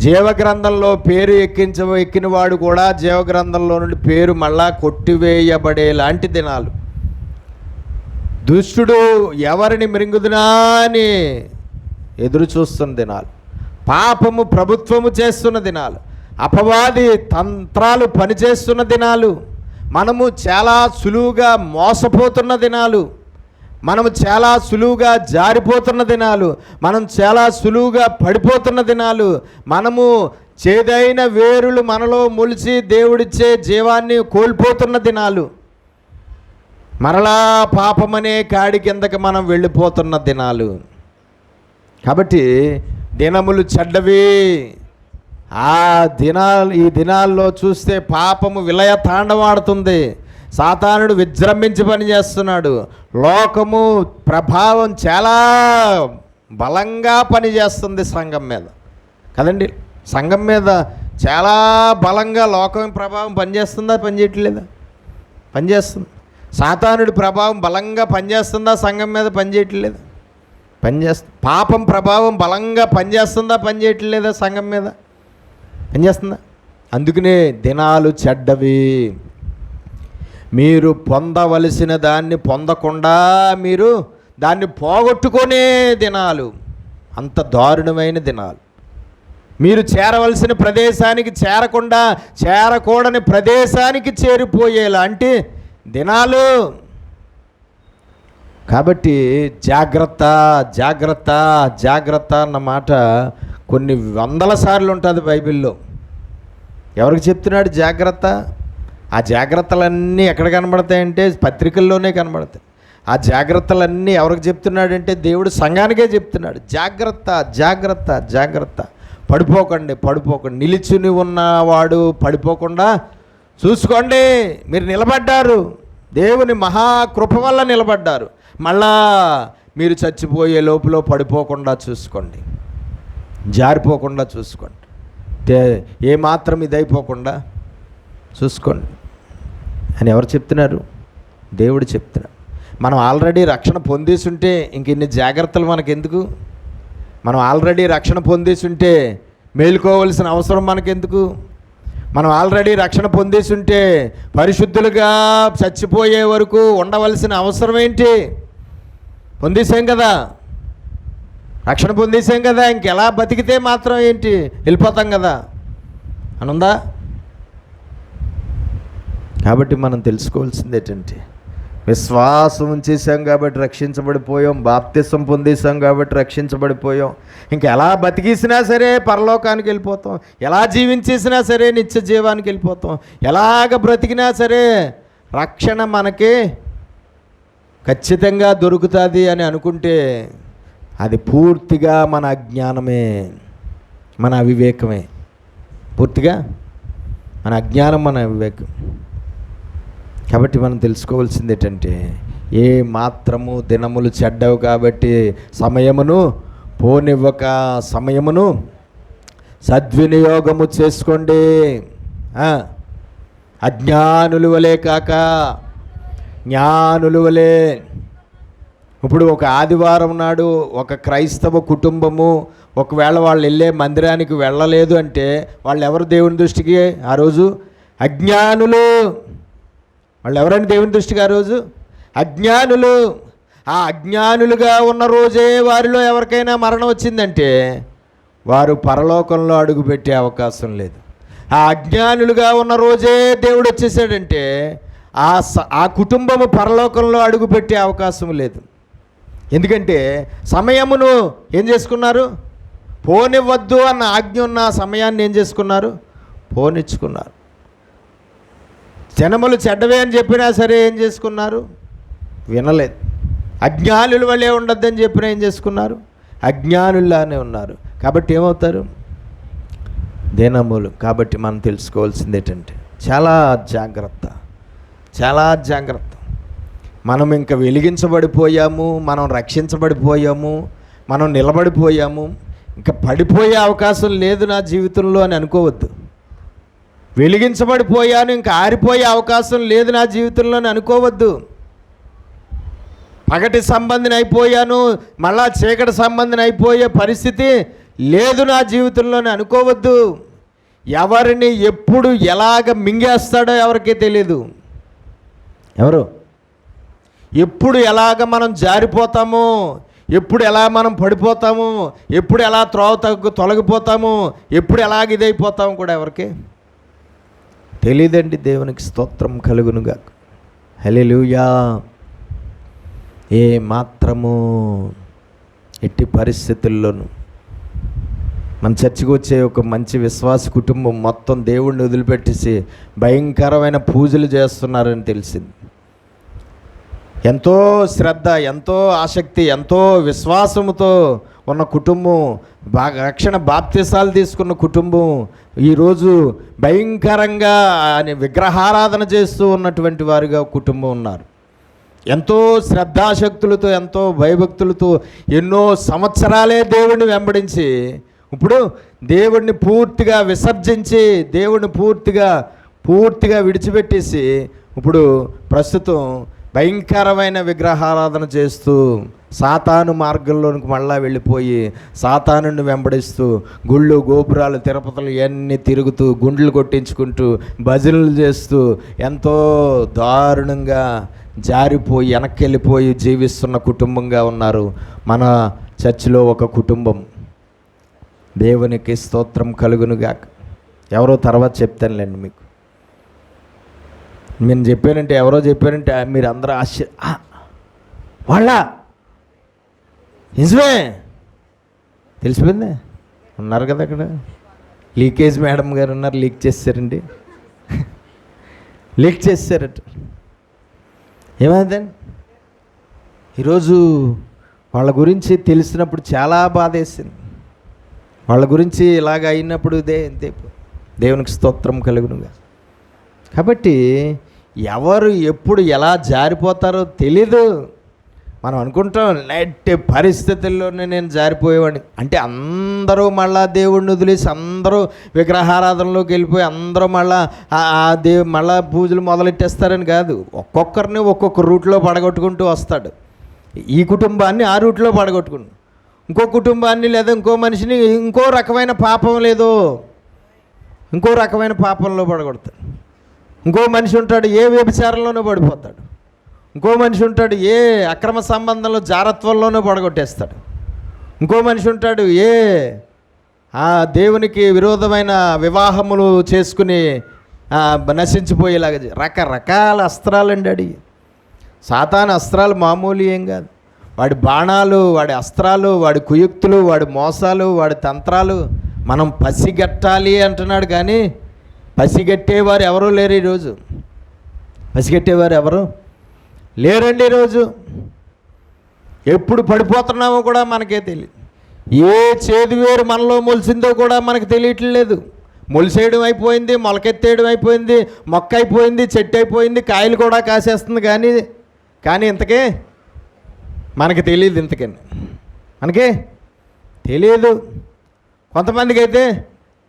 జీవగ్రంథంలో పేరు ఎక్కిన వాడు కూడా జీవగ్రంథంలో నుండి పేరు మళ్ళా కొట్టివేయబడేలాంటి దినాలు. దుష్టుడు ఎవరిని మృంగుదునా అని ఎదురు చూస్తున్న దినాలు. పాపము ప్రభుత్వము చేస్తున్న దినాలు. అపవాది తంత్రాలు పనిచేస్తున్న దినాలు. మనము చాలా సులువుగా మోసపోతున్న దినాలు. మనము చాలా సులువుగా జారిపోతున్న దినాలు. మనం చాలా సులువుగా పడిపోతున్న దినాలు. మనము చేదైన వేరులు మనలో మొలిచి దేవుడిచ్చే జీవాన్ని కోల్పోతున్న దినాలు. మరలా పాపమనే కాడి కిందకి మనం వెళ్ళిపోతున్న దినాలు. కాబట్టి దినములు చెడ్డవి. ఈ దినాల్లో చూస్తే పాపము విలయ తాండవాడుతుంది. సాతానుడు విజృంభించి పనిచేస్తున్నాడు. లోకము ప్రభావం చాలా బలంగా పనిచేస్తుంది సంఘం మీద కదండి. సంఘం మీద చాలా బలంగా లోకం ప్రభావం పనిచేస్తుందా? పనిచేయట్లేదా? పనిచేస్తుంది. సాతానుడి ప్రభావం బలంగా పనిచేస్తుందా? సంఘం మీద పనిచేయట్లేదా? పనిచేస్తుంది. పాపం ప్రభావం బలంగా పనిచేస్తుందా? పనిచేయట్లేదా? సంఘం మీద పనిచేస్తుందా? అందుకనే దినాలు చెడ్డవి. మీరు పొందవలసిన దాన్ని పొందకుండా మీరు దాన్ని పోగొట్టుకునే దినాలు. అంత దారుణమైన దినాలు. మీరు చేరవలసిన ప్రదేశానికి చేరకుండా చేరకూడని ప్రదేశానికి చేరిపోయేలాంటి దినాలు. కాబట్టి జాగ్రత్త, జాగ్రత్త, జాగ్రత్త అన్న మాట కొన్ని వందల సార్లు ఉంటుంది బైబిల్లో. ఎవరికి చెప్తున్నాడు జాగ్రత్త? ఆ జాగ్రత్తలన్నీ ఎక్కడ కనబడతాయంటే పత్రికల్లోనే కనబడతాయి. ఆ జాగ్రత్తలన్నీ ఎవరికి చెప్తున్నాడంటే దేవుడు సంఘానికే చెప్తున్నాడు. జాగ్రత్త, జాగ్రత్త, జాగ్రత్త. పడిపోకండి, పడిపోకండి. నిలిచుని ఉన్నవాడు పడిపోకుండా చూసుకోండి. మీరు నిలబడ్డారు, దేవుని మహాకృప వల్ల నిలబడ్డారు. మళ్ళా మీరు చచ్చిపోయే లోపల పడిపోకుండా చూసుకోండి, జారిపోకుండా చూసుకోండి, ఏమాత్రం ఇదైపోకుండా చూసుకోండి అని ఎవరు చెప్తున్నారు? దేవుడు చెప్తున్నాడు. మనం ఆల్రెడీ రక్షణ పొందేసి ఉంటే ఇంక ఇన్ని జాగ్రత్తలు మనకెందుకు? మనం ఆల్రెడీ రక్షణ పొందేసి ఉంటే మేలుకోవలసిన అవసరం మనకెందుకు? మనం ఆల్రెడీ రక్షణ పొందేసి ఉంటే పరిశుద్ధులుగా చచ్చిపోయే వరకు ఉండవలసిన అవసరం ఏంటి? పొందేసాం కదా, రక్షణ పొందేసాం కదా, ఇంకెలా బతికితే మాత్రం ఏంటి? వెళ్ళిపోతాం కదా. అని ఉందా? కాబట్టి మనం తెలుసుకోవాల్సింది ఏంటంటే, విశ్వాసం ఉంచేసాం కాబట్టి రక్షించబడిపోయాం, బాప్తిసం పొందేసాం కాబట్టి రక్షించబడిపోయాం. ఇంకా ఎలా బతికేసినా సరే పరలోకానికి వెళ్ళిపోతాం, ఎలా జీవించేసినా సరే నిత్య జీవానికి వెళ్ళిపోతాం, ఎలాగ బ్రతికినా సరే రక్షణ మనకి ఖచ్చితంగా దొరుకుతుంది అని అనుకుంటే అది పూర్తిగా మన అజ్ఞానమే, మన అవివేకమే. పూర్తిగా మన అజ్ఞానం, మన అవివేకం. కాబట్టి మనం తెలుసుకోవాల్సింది ఏంటంటే, ఏ మాత్రము దినములు చెడ్డవు కాబట్టి సమయమును పోనివ్వక సమయమును సద్వినియోగము చేసుకోండి. అజ్ఞానుల వలె కాక జ్ఞానుల వలె. ఇప్పుడు ఒక ఆదివారం నాడు ఒక క్రైస్తవ కుటుంబము ఒకవేళ వాళ్ళు వెళ్ళే మందిరానికి వెళ్ళలేదు అంటే వాళ్ళు ఎవరు దేవుని దృష్టికి ఆ రోజు? అజ్ఞానులు. వాళ్ళు ఎవరండి దేవుని దృష్టికి ఆ రోజు? అజ్ఞానులు. ఆ అజ్ఞానులుగా ఉన్న రోజే వారిలో ఎవరికైనా మరణం వచ్చిందంటే వారు పరలోకంలో అడుగుపెట్టే అవకాశం లేదు. ఆ అజ్ఞానులుగా ఉన్న రోజే దేవుడు వచ్చేసాడంటే ఆ కుటుంబము పరలోకంలో అడుగుపెట్టే అవకాశం లేదు. ఎందుకంటే సమయమును ఏం చేసుకున్నారు? పోనివ్వద్దు అన్న ఆజ్ఞ ఉన్న సమయాన్ని ఏం చేసుకున్నారు? పోనిచ్చుకున్నారు. జనములు చెడ్డవే అని చెప్పినా సరే ఏం చేసుకున్నారు? వినలేదు. అజ్ఞానుల వల్లే ఉండొద్దని చెప్పినా ఏం చేసుకున్నారు? అజ్ఞానుల్లానే ఉన్నారు. కాబట్టి ఏమవుతారు? దినములు. కాబట్టి మనం తెలుసుకోవాల్సింది ఏంటంటే, చాలా జాగ్రత్త, చాలా జాగ్రత్త. మనం ఇంకా వెలిగించబడిపోయాము, మనం రక్షించబడిపోయాము, మనం నిలబడిపోయాము, ఇంకా పడిపోయే అవకాశం లేదు నా జీవితంలో అని అనుకోవద్దు. వెలిగించబడిపోయాను, ఇంకా ఆరిపోయే అవకాశం లేదు నా జీవితంలో అని అనుకోవద్దు. పగటి సంబంధిని అయిపోయాను, మళ్ళా చీకటి సంబంధిని అయిపోయే పరిస్థితి లేదు నా జీవితంలోనే అనుకోవద్దు. ఎవరిని ఎప్పుడు ఎలాగ మింగేస్తాడో ఎవరికీ తెలియదు. ఎవరు ఎప్పుడు ఎలాగ మనం జారిపోతామో, ఎప్పుడు ఎలా మనం పడిపోతాము, ఎప్పుడు ఎలా తొలగిపోతాము, ఎప్పుడు ఎలాగ ఇదైపోతాము కూడా ఎవరికి తెలియదండి. దేవునికి స్తోత్రం కలుగునుగా. హల్లెలూయా. ఏ మాత్రము ఎట్టి పరిస్థితుల్లోనూ మన చర్చికి వచ్చే ఒక మంచి విశ్వాస కుటుంబం మొత్తం దేవుడిని వదిలిపెట్టేసి భయంకరమైన పూజలు చేస్తున్నారని తెలిసింది. ఎంతో శ్రద్ధ, ఎంతో ఆసక్తి, ఎంతో విశ్వాసముతో ఉన్న కుటుంబం, రక్షణ బాప్తిసాలు తీసుకున్న కుటుంబం ఈరోజు భయంకరంగా విగ్రహారాధన చేస్తూ ఉన్నటువంటి వారుగా కుటుంబం ఉన్నారు. ఎంతో శ్రద్ధాశక్తులతో, ఎంతో భయభక్తులతో ఎన్నో సంవత్సరాలే దేవుడిని వెంబడించి ఇప్పుడు దేవుడిని పూర్తిగా విసర్జించి, దేవుడిని పూర్తిగా విడిచిపెట్టేసి ఇప్పుడు ప్రస్తుతం భయంకరమైన విగ్రహారాధన చేస్తూ సాతాను మార్గంలోనికి మళ్ళా వెళ్ళిపోయి సాతానుని వెంబడిస్తూ గుళ్ళు గోపురాలు తిరుపతులు ఇవన్నీ తిరుగుతూ గుండ్లు కొట్టించుకుంటూ భజనలు చేస్తూ ఎంతో దారుణంగా జారిపోయి వెనక్కి వెళ్ళిపోయి జీవిస్తున్న కుటుంబంగా ఉన్నారు మన చర్చిలో ఒక కుటుంబం. దేవునికి స్తోత్రం కలుగునుగాక. ఎవరో తర్వాత చెప్తానులేండి మీకు. నేను చెప్పానంటే, ఎవరో చెప్పారంటే మీరు అందరూ వాళ్ళ నిజమే తెలిసిపోయింది. ఉన్నారు కదా అక్కడ లీకేజ్ మేడం గారు ఉన్నారు, లీక్ చేశారండి, లీక్ చేశారట. ఏమైందండి? ఈరోజు వాళ్ళ గురించి తెలిసినప్పుడు చాలా బాధేసింది. వాళ్ళ గురించి ఇలాగ అయినప్పుడు దేవునికి స్తోత్రం కలుగునుగా. కాబట్టి ఎవరు ఎప్పుడు ఎలా జారిపోతారో తెలీదు. మనం అనుకుంటాం నెట్ పరిస్థితుల్లోనే నేను జారిపోయేవాడిని అంటే అందరూ మళ్ళా దేవుడిని వదిలేసి అందరూ విగ్రహారాధనలోకి వెళ్ళిపోయి అందరూ మళ్ళా పూజలు మొదలెట్టేస్తారని కాదు. ఒక్కొక్కరిని ఒక్కొక్క రూట్లో పడగొట్టుకుంటూ వస్తాడు. ఈ కుటుంబాన్ని ఆ రూట్లో పడగొట్టుకుంటు, ఇంకో కుటుంబాన్ని లేదా ఇంకో మనిషిని ఇంకో రకమైన పాపం లేదో ఇంకో రకమైన పాపంలో పడగొడతాడు. ఇంకో మనిషి ఉంటాడు ఏ వ్యభిచారంలోనూ పడిపోతాడు. ఇంకో మనిషి ఉంటాడు ఏ అక్రమ సంబంధంలో జారత్వంలోనూ పడగొట్టేస్తాడు. ఇంకో మనిషి ఉంటాడు ఏ ఆ దేవునికి విరోధమైన వివాహములు చేసుకుని నశించిపోయేలాగా రకరకాల అస్త్రాలండి అడిగి. సాతాను అస్త్రాలు మామూలు ఏం కాదు. వాడి బాణాలు, వాడి అస్త్రాలు, వాడి కుయుక్తులు, వాడి మోసాలు, వాడి తంత్రాలు మనం పసిగట్టాలి అంటున్నాడు. కానీ పసిగట్టేవారు ఎవరూ లేరు ఈరోజు. పసిగట్టేవారు ఎవరు లేరండి ఈరోజు. ఎప్పుడు పడిపోతున్నామో కూడా మనకే తెలియదు. ఏ చేదు వేరు మనలో మొలిసిందో కూడా మనకు తెలియట్లేదు. మొలిసేయడం అయిపోయింది, మొలకెత్తేయడం అయిపోయింది, మొక్క అయిపోయింది, చెట్టు అయిపోయింది, కాయలు కూడా కాసేస్తుంది. కానీ ఇంతకే మనకి తెలియదు. ఇంతకని మనకే తెలియదు. కొంతమందికి అయితే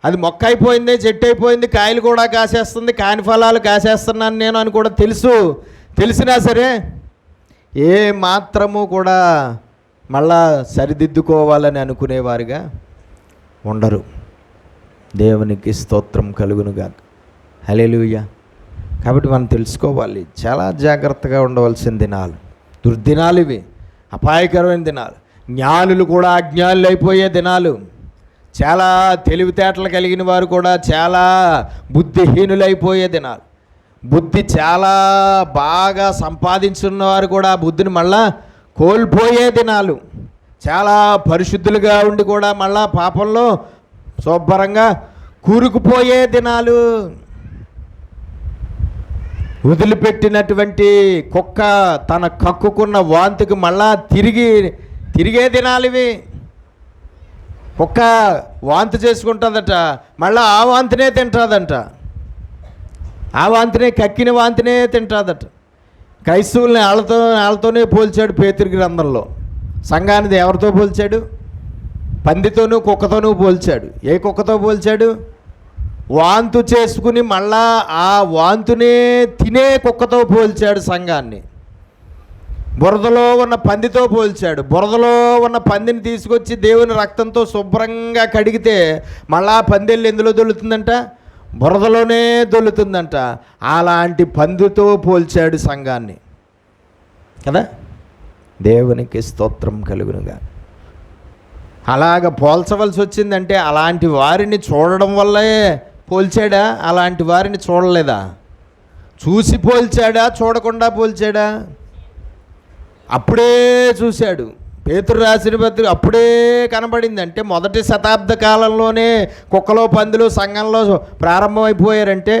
అది మొక్క అయిపోయింది, చెట్టు అయిపోయింది, కాయలు కూడా కాసేస్తుంది, కాని ఫలాలు కాసేస్తున్నాను నేను అని కూడా తెలిసినా సరే ఏ మాత్రము కూడా మళ్ళా సరిదిద్దుకోవాలని అనుకునేవారుగా ఉండరు. దేవునికి స్తోత్రం కలుగునుగాక. హల్లెలూయా. కాబట్టి మనం తెలుసుకోవాలి, చాలా జాగ్రత్తగా ఉండవలసిన దినాలు, దుర్దినాలు ఇవి, అపాయకరమైన దినాలు. జ్ఞానులు కూడా అజ్ఞానులు అయిపోయే దినాలు. చాలా తెలివితేటలు కలిగిన వారు కూడా చాలా బుద్ధిహీనులైపోయే దినాలు. బుద్ధి చాలా బాగా సంపాదించున్న వారు కూడా ఆ బుద్ధిని మళ్ళా కోల్పోయే దినాలు. చాలా పరిశుద్ధులుగా ఉండి కూడా మళ్ళా పాపంలో శుభ్రంగా కూరుకుపోయే దినాలు. వదిలిపెట్టినటువంటి కుక్క తన కక్కుకున్న వాంతికి మళ్ళా తిరిగే దినాలు ఇవి. కుక్క వాంతి చేసుకుంటుందట, మళ్ళీ ఆ వాంతినే తింటుందంట, ఆ వాంతినే కక్కిన వాంతినే తింటుందట. క్రైస్తవుల్ని వాళ్ళతోనే పోల్చాడు పేతురు గ్రంథంలో. సంఘానికి ఎవరితో పోల్చాడు? పందితోనూ కుక్కతోనూ పోల్చాడు. ఏ కుక్కతో పోల్చాడు? వాంతు చేసుకుని మళ్ళా ఆ వాంతునే తినే కుక్కతో పోల్చాడు సంఘాన్ని. బురదలో ఉన్న పందితో పోల్చాడు. బురదలో ఉన్న పందిని తీసుకొచ్చి దేవుని రక్తంతో శుభ్రంగా కడిగితే మళ్ళా పందెళ్ళు ఎందులో దొల్లుతుందంట? బురదలోనే దొల్లుతుందంట. అలాంటి పందితో పోల్చాడు సంఘాన్ని కదా. దేవునికి స్తోత్రం కలుగునుగా. అలాగ పోల్చవలసి వచ్చిందంటే అలాంటి వారిని చూడడం వల్లే పోల్చాడా? అలాంటి వారిని చూడలేదా? చూసి పోల్చాడా? చూడకుండా పోల్చాడా? అప్పుడే చూశాడు. పేతురు రాసిన పత్రిక అప్పుడే కనబడింది. అంటే మొదటి శతాబ్ద కాలంలోనే కుక్కలో పందులు సంఘంలో ప్రారంభమైపోయారంటే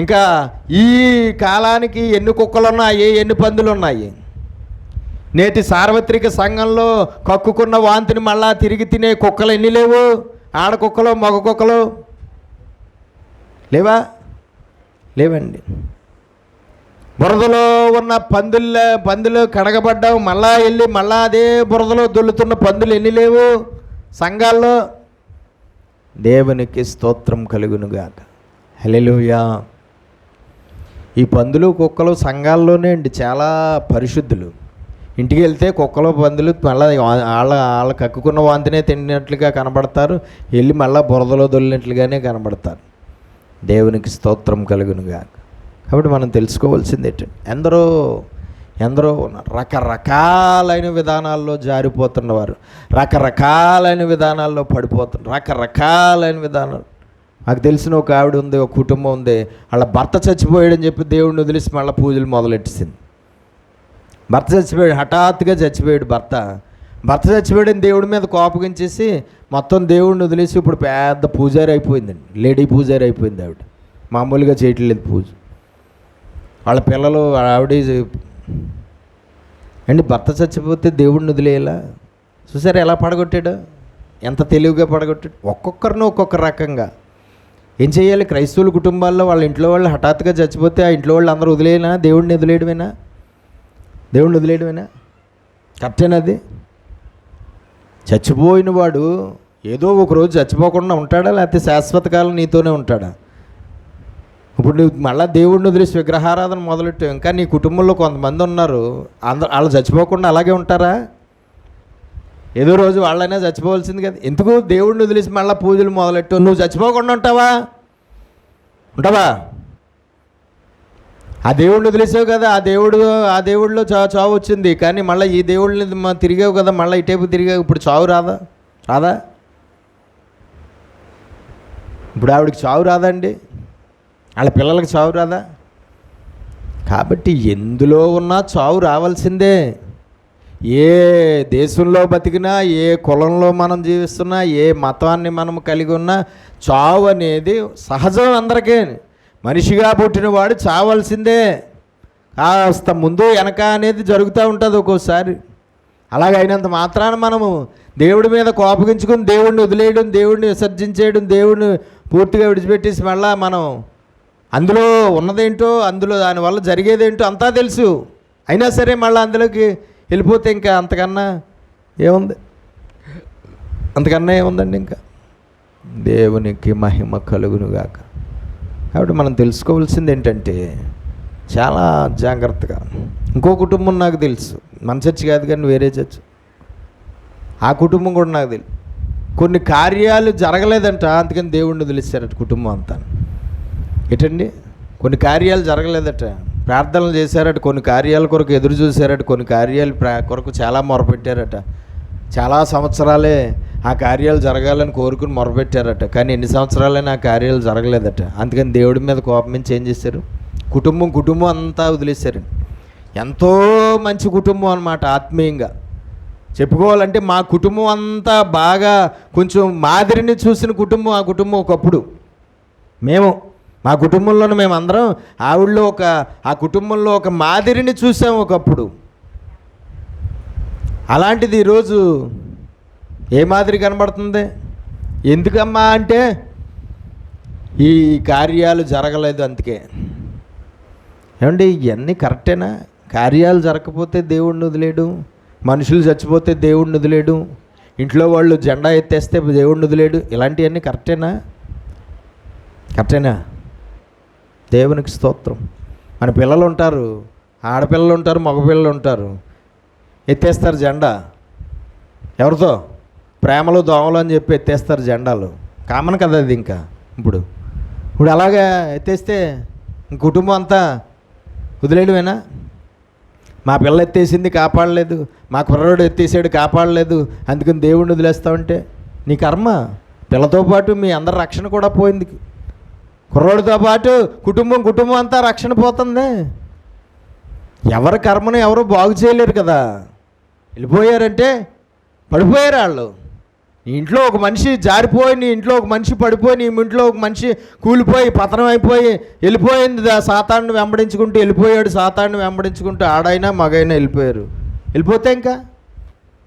ఇంకా ఈ కాలానికి ఎన్ని కుక్కలు ఉన్నాయి, ఎన్ని పందులు ఉన్నాయి? నేటి సార్వత్రిక సంఘంలో కక్కుకున్న వాంతిని మళ్ళా తిరిగి తినే కుక్కలు ఎన్ని లేవు? ఆడ కుక్కలు, మగ కుక్కలు లేవండి. బురదలో ఉన్న పందులు కడగబడ్డావు, మళ్ళా వెళ్ళి మళ్ళా అదే బురదలో దొల్లుతున్న పందులు ఎన్ని లేవు సంఘాల్లో? దేవునికి స్తోత్రం కలుగునుగాక. హల్లెలూయా. ఈ పందులు కుక్కలు సంఘాల్లోనే అండి చాలా పరిశుద్ధులు. ఇంటికి వెళ్తే కుక్కలు పందులు మళ్ళీ వాళ్ళ కక్కుకున్న వాంతినే తిన్నట్లుగా కనబడతారు, వెళ్ళి మళ్ళీ బురదలో దొల్లినట్లుగానే కనబడతారు. దేవునికి స్తోత్రం కలుగునుగాక. కాబట్టి మనం తెలుసుకోవాల్సింది ఏంటంటే ఎందరో ఉన్నారు రకరకాలైన విధానాల్లో జారిపోతున్నవారు, రకరకాలైన విధానాల్లో పడిపోతున్నారు, రకరకాలైన విధానాలు. నాకు తెలిసిన ఒక ఆవిడ ఉంది, ఒక కుటుంబం ఉంది. వాళ్ళ భర్త చచ్చిపోయాడని చెప్పి దేవుడిని వదిలేసి మళ్ళీ పూజలు మొదలెట్టేసింది. భర్త చచ్చిపోయాడు, హఠాత్తుగా చచ్చిపోయాడు భర్త చచ్చిపోయాడని దేవుడి మీద కోపగించేసి మొత్తం దేవుడిని వదిలేసి ఇప్పుడు పెద్ద పూజారి అయిపోయిందండి. లేడీ పూజారి అయిపోయింది ఆవిడ. మామూలుగా చేయట్లేదు పూజ. వాళ్ళ పిల్లలు ఆవిడ అండి భర్త చచ్చిపోతే దేవుడిని వదిలేలా చూసారు ఎలా పడగొట్టాడు, ఎంత తెలివిగా పడగొట్టాడు. ఒక్కొక్కరిని ఒక్కొక్క రకంగా. ఏం చేయాలి? క్రైస్తవుల కుటుంబాల్లో వాళ్ళ ఇంట్లో వాళ్ళు హఠాత్తుగా చచ్చిపోతే ఆ ఇంట్లో వాళ్ళు అందరూ వదిలేనా? దేవుడిని వదిలేయడమేనా? కరెక్టేనది? చచ్చిపోయిన వాడు ఏదో ఒక రోజు చచ్చిపోకుండా ఉంటాడా, లేకపోతే శాశ్వత కాలం నీతోనే ఉంటాడా? ఇప్పుడు నువ్వు మళ్ళీ దేవుడిని వదిలేసి విగ్రహారాధన మొదలెట్టావు. ఇంకా నీ కుటుంబంలో కొంతమంది ఉన్నారు, వాళ్ళు చచ్చిపోకుండా అలాగే ఉంటారా? ఏదో రోజు వాళ్ళైనా చచ్చిపోవాల్సింది కదా. ఎందుకు దేవుడిని వదిలేసి మళ్ళీ పూజలు మొదలెట్టావు? నువ్వు చచ్చిపోకుండా ఉంటావా? ఆ దేవుడిని వదిలేసావు కదా, ఆ దేవుడిలో చావు వచ్చింది. కానీ మళ్ళీ ఈ దేవుడిని తిరిగావు కదా, మళ్ళీ ఇటేపు తిరిగావు, ఇప్పుడు చావు రాదా? ఇప్పుడు ఆవిడకి చావు రాదండి? వాళ్ళ పిల్లలకి చావు రాదా? కాబట్టి ఎందులో ఉన్నా చావు రావాల్సిందే. ఏ దేశంలో బతికినా, ఏ కులంలో మనం జీవిస్తున్నా, ఏ మతాన్ని మనం కలిగి ఉన్నా చావు అనేది సహజం అందరికీ. మనిషిగా పుట్టినవాడు చావాల్సిందే. కాస్త ముందు వెనక అనేది జరుగుతూ ఉంటుంది ఒక్కోసారి. అలాగైనంత మాత్రాన మనము దేవుడి మీద కోపగించుకుని దేవుడిని వదిలేయడం, దేవుడిని విసర్జించేయడం, దేవుడిని పూర్తిగా విడిచిపెట్టేసి మళ్ళా మనం అందులో ఉన్నదేంటో, అందులో దానివల్ల జరిగేదేంటో అంతా తెలుసు, అయినా సరే మళ్ళీ అందులోకి వెళ్ళిపోతే ఇంకా అంతకన్నా ఏముంది? అంతకన్నా ఏముందండి? ఇంకా దేవునికి మహిమ కలుగునుగాక. కాబట్టి మనం తెలుసుకోవాల్సింది ఏంటంటే చాలా జాగ్రత్తగా, ఇంకో కుటుంబం నాకు తెలుసు, మన చర్చి కాదు కానీ వేరే చర్చి, ఆ కుటుంబం కూడా నాకు తెలుసు. కొన్ని కార్యాలు జరగలేదంట, అందుకని దేవుణ్ణి వదిలేశారట కుటుంబం అంతా. ఏంటండి? కొన్ని కార్యాలు జరగలేదట, ప్రార్థనలు చేశారట, కొన్ని కార్యాల కొరకు ఎదురు చూశారట, కొన్ని కార్యాలు కొరకు చాలా మొరపెట్టారట, చాలా సంవత్సరాలే ఆ కార్యాలు జరగాలని కోరుకుని మొరపెట్టారట, కానీ ఎన్ని సంవత్సరాలైనా ఆ కార్యాలు జరగలేదట. అందుకని దేవుడి మీద కోపం నుంచి ఏం చేశారు? కుటుంబం అంతా వదిలేశారండి. ఎంతో మంచి కుటుంబం అన్నమాట. ఆత్మీయంగా చెప్పుకోవాలంటే మా కుటుంబం అంతా బాగా కొంచెం మాదిరిని చూసిన కుటుంబం ఆ కుటుంబం ఒకప్పుడు. మా కుటుంబంలోనే మేమందరం ఆ కుటుంబంలో ఒక మాదిరిని చూసాం ఒకప్పుడు. అలాంటిది ఈరోజు ఏ మాదిరి కనబడుతుంది? ఎందుకమ్మా అంటే ఈ కార్యాలు జరగలేదు అందుకే. ఏమండి, ఇవన్నీ కరెక్టేనా? కార్యాలు జరగకపోతే దేవుడిని వదిలేడు, మనుషులు చచ్చిపోతే దేవుడిని వదిలేడు, ఇంట్లో వాళ్ళు జెండా ఎత్తేస్తే దేవుడిని వదిలేడు, ఇలాంటివన్నీ కరెక్టేనా? దేవునికి స్తోత్రం. మన పిల్లలు ఉంటారు, ఆడపిల్లలు ఉంటారు, మగపిల్లలు ఉంటారు, ఎత్తేస్తారు జెండా. ఎవరితో? ప్రేమలో దోమలు అని చెప్పి ఎత్తేస్తారు జెండాలు. కామన్ కదా అది. ఇంకా ఇప్పుడు అలాగా ఎత్తేస్తే కుటుంబం అంతా వదిలేయడమేనా? మా పిల్ల ఎత్తేసింది కాపాడలేదు, మా కుర్రాడు ఎత్తేసాడు కాపాడలేదు, అందుకని దేవుడిని వదిలేస్తామంటే నీ కర్మ. పిల్లతో పాటు మీ అందరి రక్షణ కూడా పోయింది. కుర్రాడితో పాటు కుటుంబం అంతా రక్షణ పోతుంది. ఎవరి కర్మను ఎవరు బాగు చేయలేరు కదా. వెళ్ళిపోయారంటే పడిపోయారు వాళ్ళు. నీ ఇంట్లో ఒక మనిషి జారిపోయి, నీ ఇంట్లో ఒక మనిషి పడిపోయి, నీ ఇంట్లో ఒక మనిషి కూలిపోయి పతనం అయిపోయి వెళ్ళిపోయింది. సాతాన్ని వెంబడించుకుంటూ వెళ్ళిపోయాడు. సాతాన్ని వెంబడించుకుంటూ ఆడైనా మగైనా వెళ్ళిపోతే ఇంకా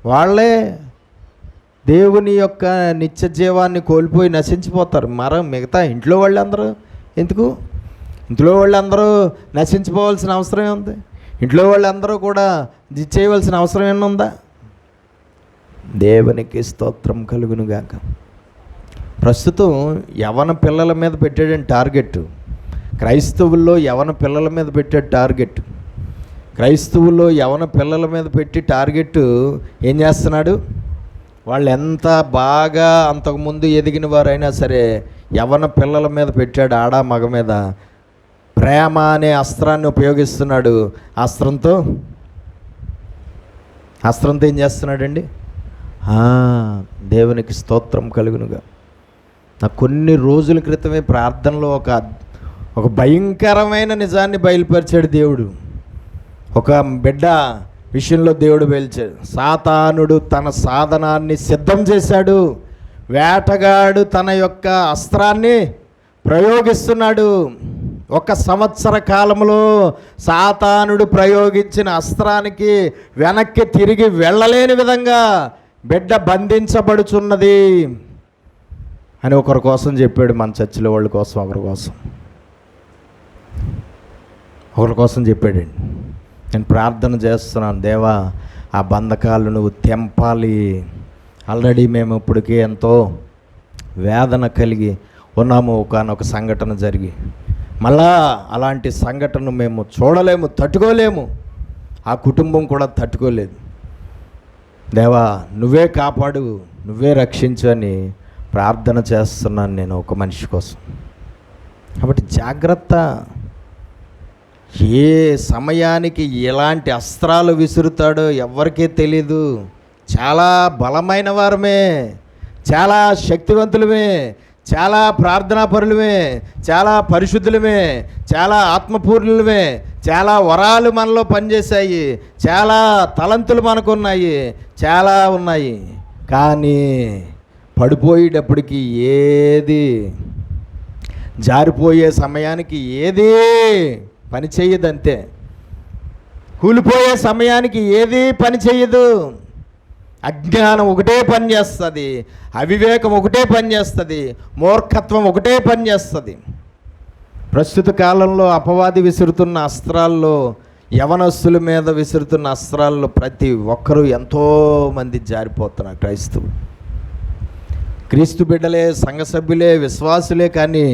వాళ్ళే దేవుని యొక్క నిత్య జీవాన్ని కోల్పోయి నశించిపోతారు. మిగతా ఇంట్లో వాళ్ళందరూ ఎందుకు? ఇంట్లో వాళ్ళందరూ నశించిపోవాల్సిన అవసరం ఏముంది? ఇంట్లో వాళ్ళందరూ కూడా చేయవలసిన అవసరం ఏముందా? దేవునికి స్తోత్రం కలుగునుగాక. ప్రస్తుతం యవన పిల్లల మీద పెట్టాడని టార్గెట్. క్రైస్తవుల్లో యవన పిల్లల మీద పెట్టాడు టార్గెట్. క్రైస్తవుల్లో యవన పిల్లల మీద పెట్టి టార్గెట్ ఏం చేస్తున్నాడు? వాళ్ళు ఎంత బాగా అంతకుముందు ఎదిగిన వారైనా సరే యవన పిల్లల మీద పెట్టాడు. ఆడ మగ మీద ప్రేమ అనే అస్త్రాన్ని ఉపయోగిస్తున్నాడు. అస్త్రంతో ఏం చేస్తున్నాడండి? దేవునికి స్తోత్రం కలుగునుగా. నాకు కొన్ని రోజుల క్రితమే ప్రార్థనలో ఒక భయంకరమైన నిజాన్ని బయలుపరిచాడు దేవుడు. ఒక బిడ్డ విషయంలో దేవుడు బయలుచాడు. సాతానుడు తన సాధనాన్ని సిద్ధం చేశాడు. వేటగాడు తన యొక్క అస్త్రాన్ని ప్రయోగిస్తున్నాడు. 1 సంవత్సర కాలంలో సాతానుడు ప్రయోగించిన అస్త్రానికి వెనక్కి తిరిగి వెళ్ళలేని విధంగా బిడ్డ బంధించబడుచున్నది అని ఒకరి కోసం చెప్పాడు. మన చర్చిలో వాళ్ళ కోసం ఒకరి కోసం చెప్పాడండి. నేను ప్రార్థన చేస్తున్నాను, దేవా ఆ బంధకాలు నువ్వు తెంపాలి. ఆల్రెడీ మేము ఇప్పటికే ఎంతో వేదన కలిగి ఉన్నాము. ఒకనొక సంఘటన జరిగి మళ్ళా అలాంటి సంఘటన మేము చూడలేము, తట్టుకోలేము. ఆ కుటుంబం కూడా తట్టుకోలేదు. దేవా నువ్వే కాపాడు, నువ్వే రక్షించు అని ప్రార్థన చేస్తున్నాను నేను ఒక మనిషి కోసం. కాబట్టి జాగ్రత్త. ఏ సమయానికి ఎలాంటి అస్త్రాలు విసురుతాడో ఎవరికీ తెలీదు. చాలా బలమైన వారమే, చాలా శక్తివంతులమే, చాలా ప్రార్థనాపరులమే, చాలా పరిశుద్ధులమే, చాలా ఆత్మపూర్ణులమే, చాలా వరాలు మనలో పనిచేశాయి, చాలా తలంతులు మనకున్నాయి, చాలా ఉన్నాయి. కానీ పడిపోయేటప్పటికి ఏది, జారిపోయే సమయానికి ఏది పని చెయ్యదంతే. కూలిపోయే సమయానికి ఏది పని చెయ్యదు. అజ్ఞానం ఒకటే పని చేస్తుంది, అవివేకం ఒకటే పని చేస్తుంది, మూర్ఖత్వం ఒకటే పని చేస్తుంది. ప్రస్తుత కాలంలో అపవాది విసురుతున్న అస్త్రాల్లో, యవనస్తుల మీద విసురుతున్న అస్త్రాల్లో ప్రతి ఒక్కరూ ఎంతోమంది జారిపోతున్నారు. క్రీస్తు బిడ్డలే, సంఘ సభ్యులే, విశ్వాసులే, కానీ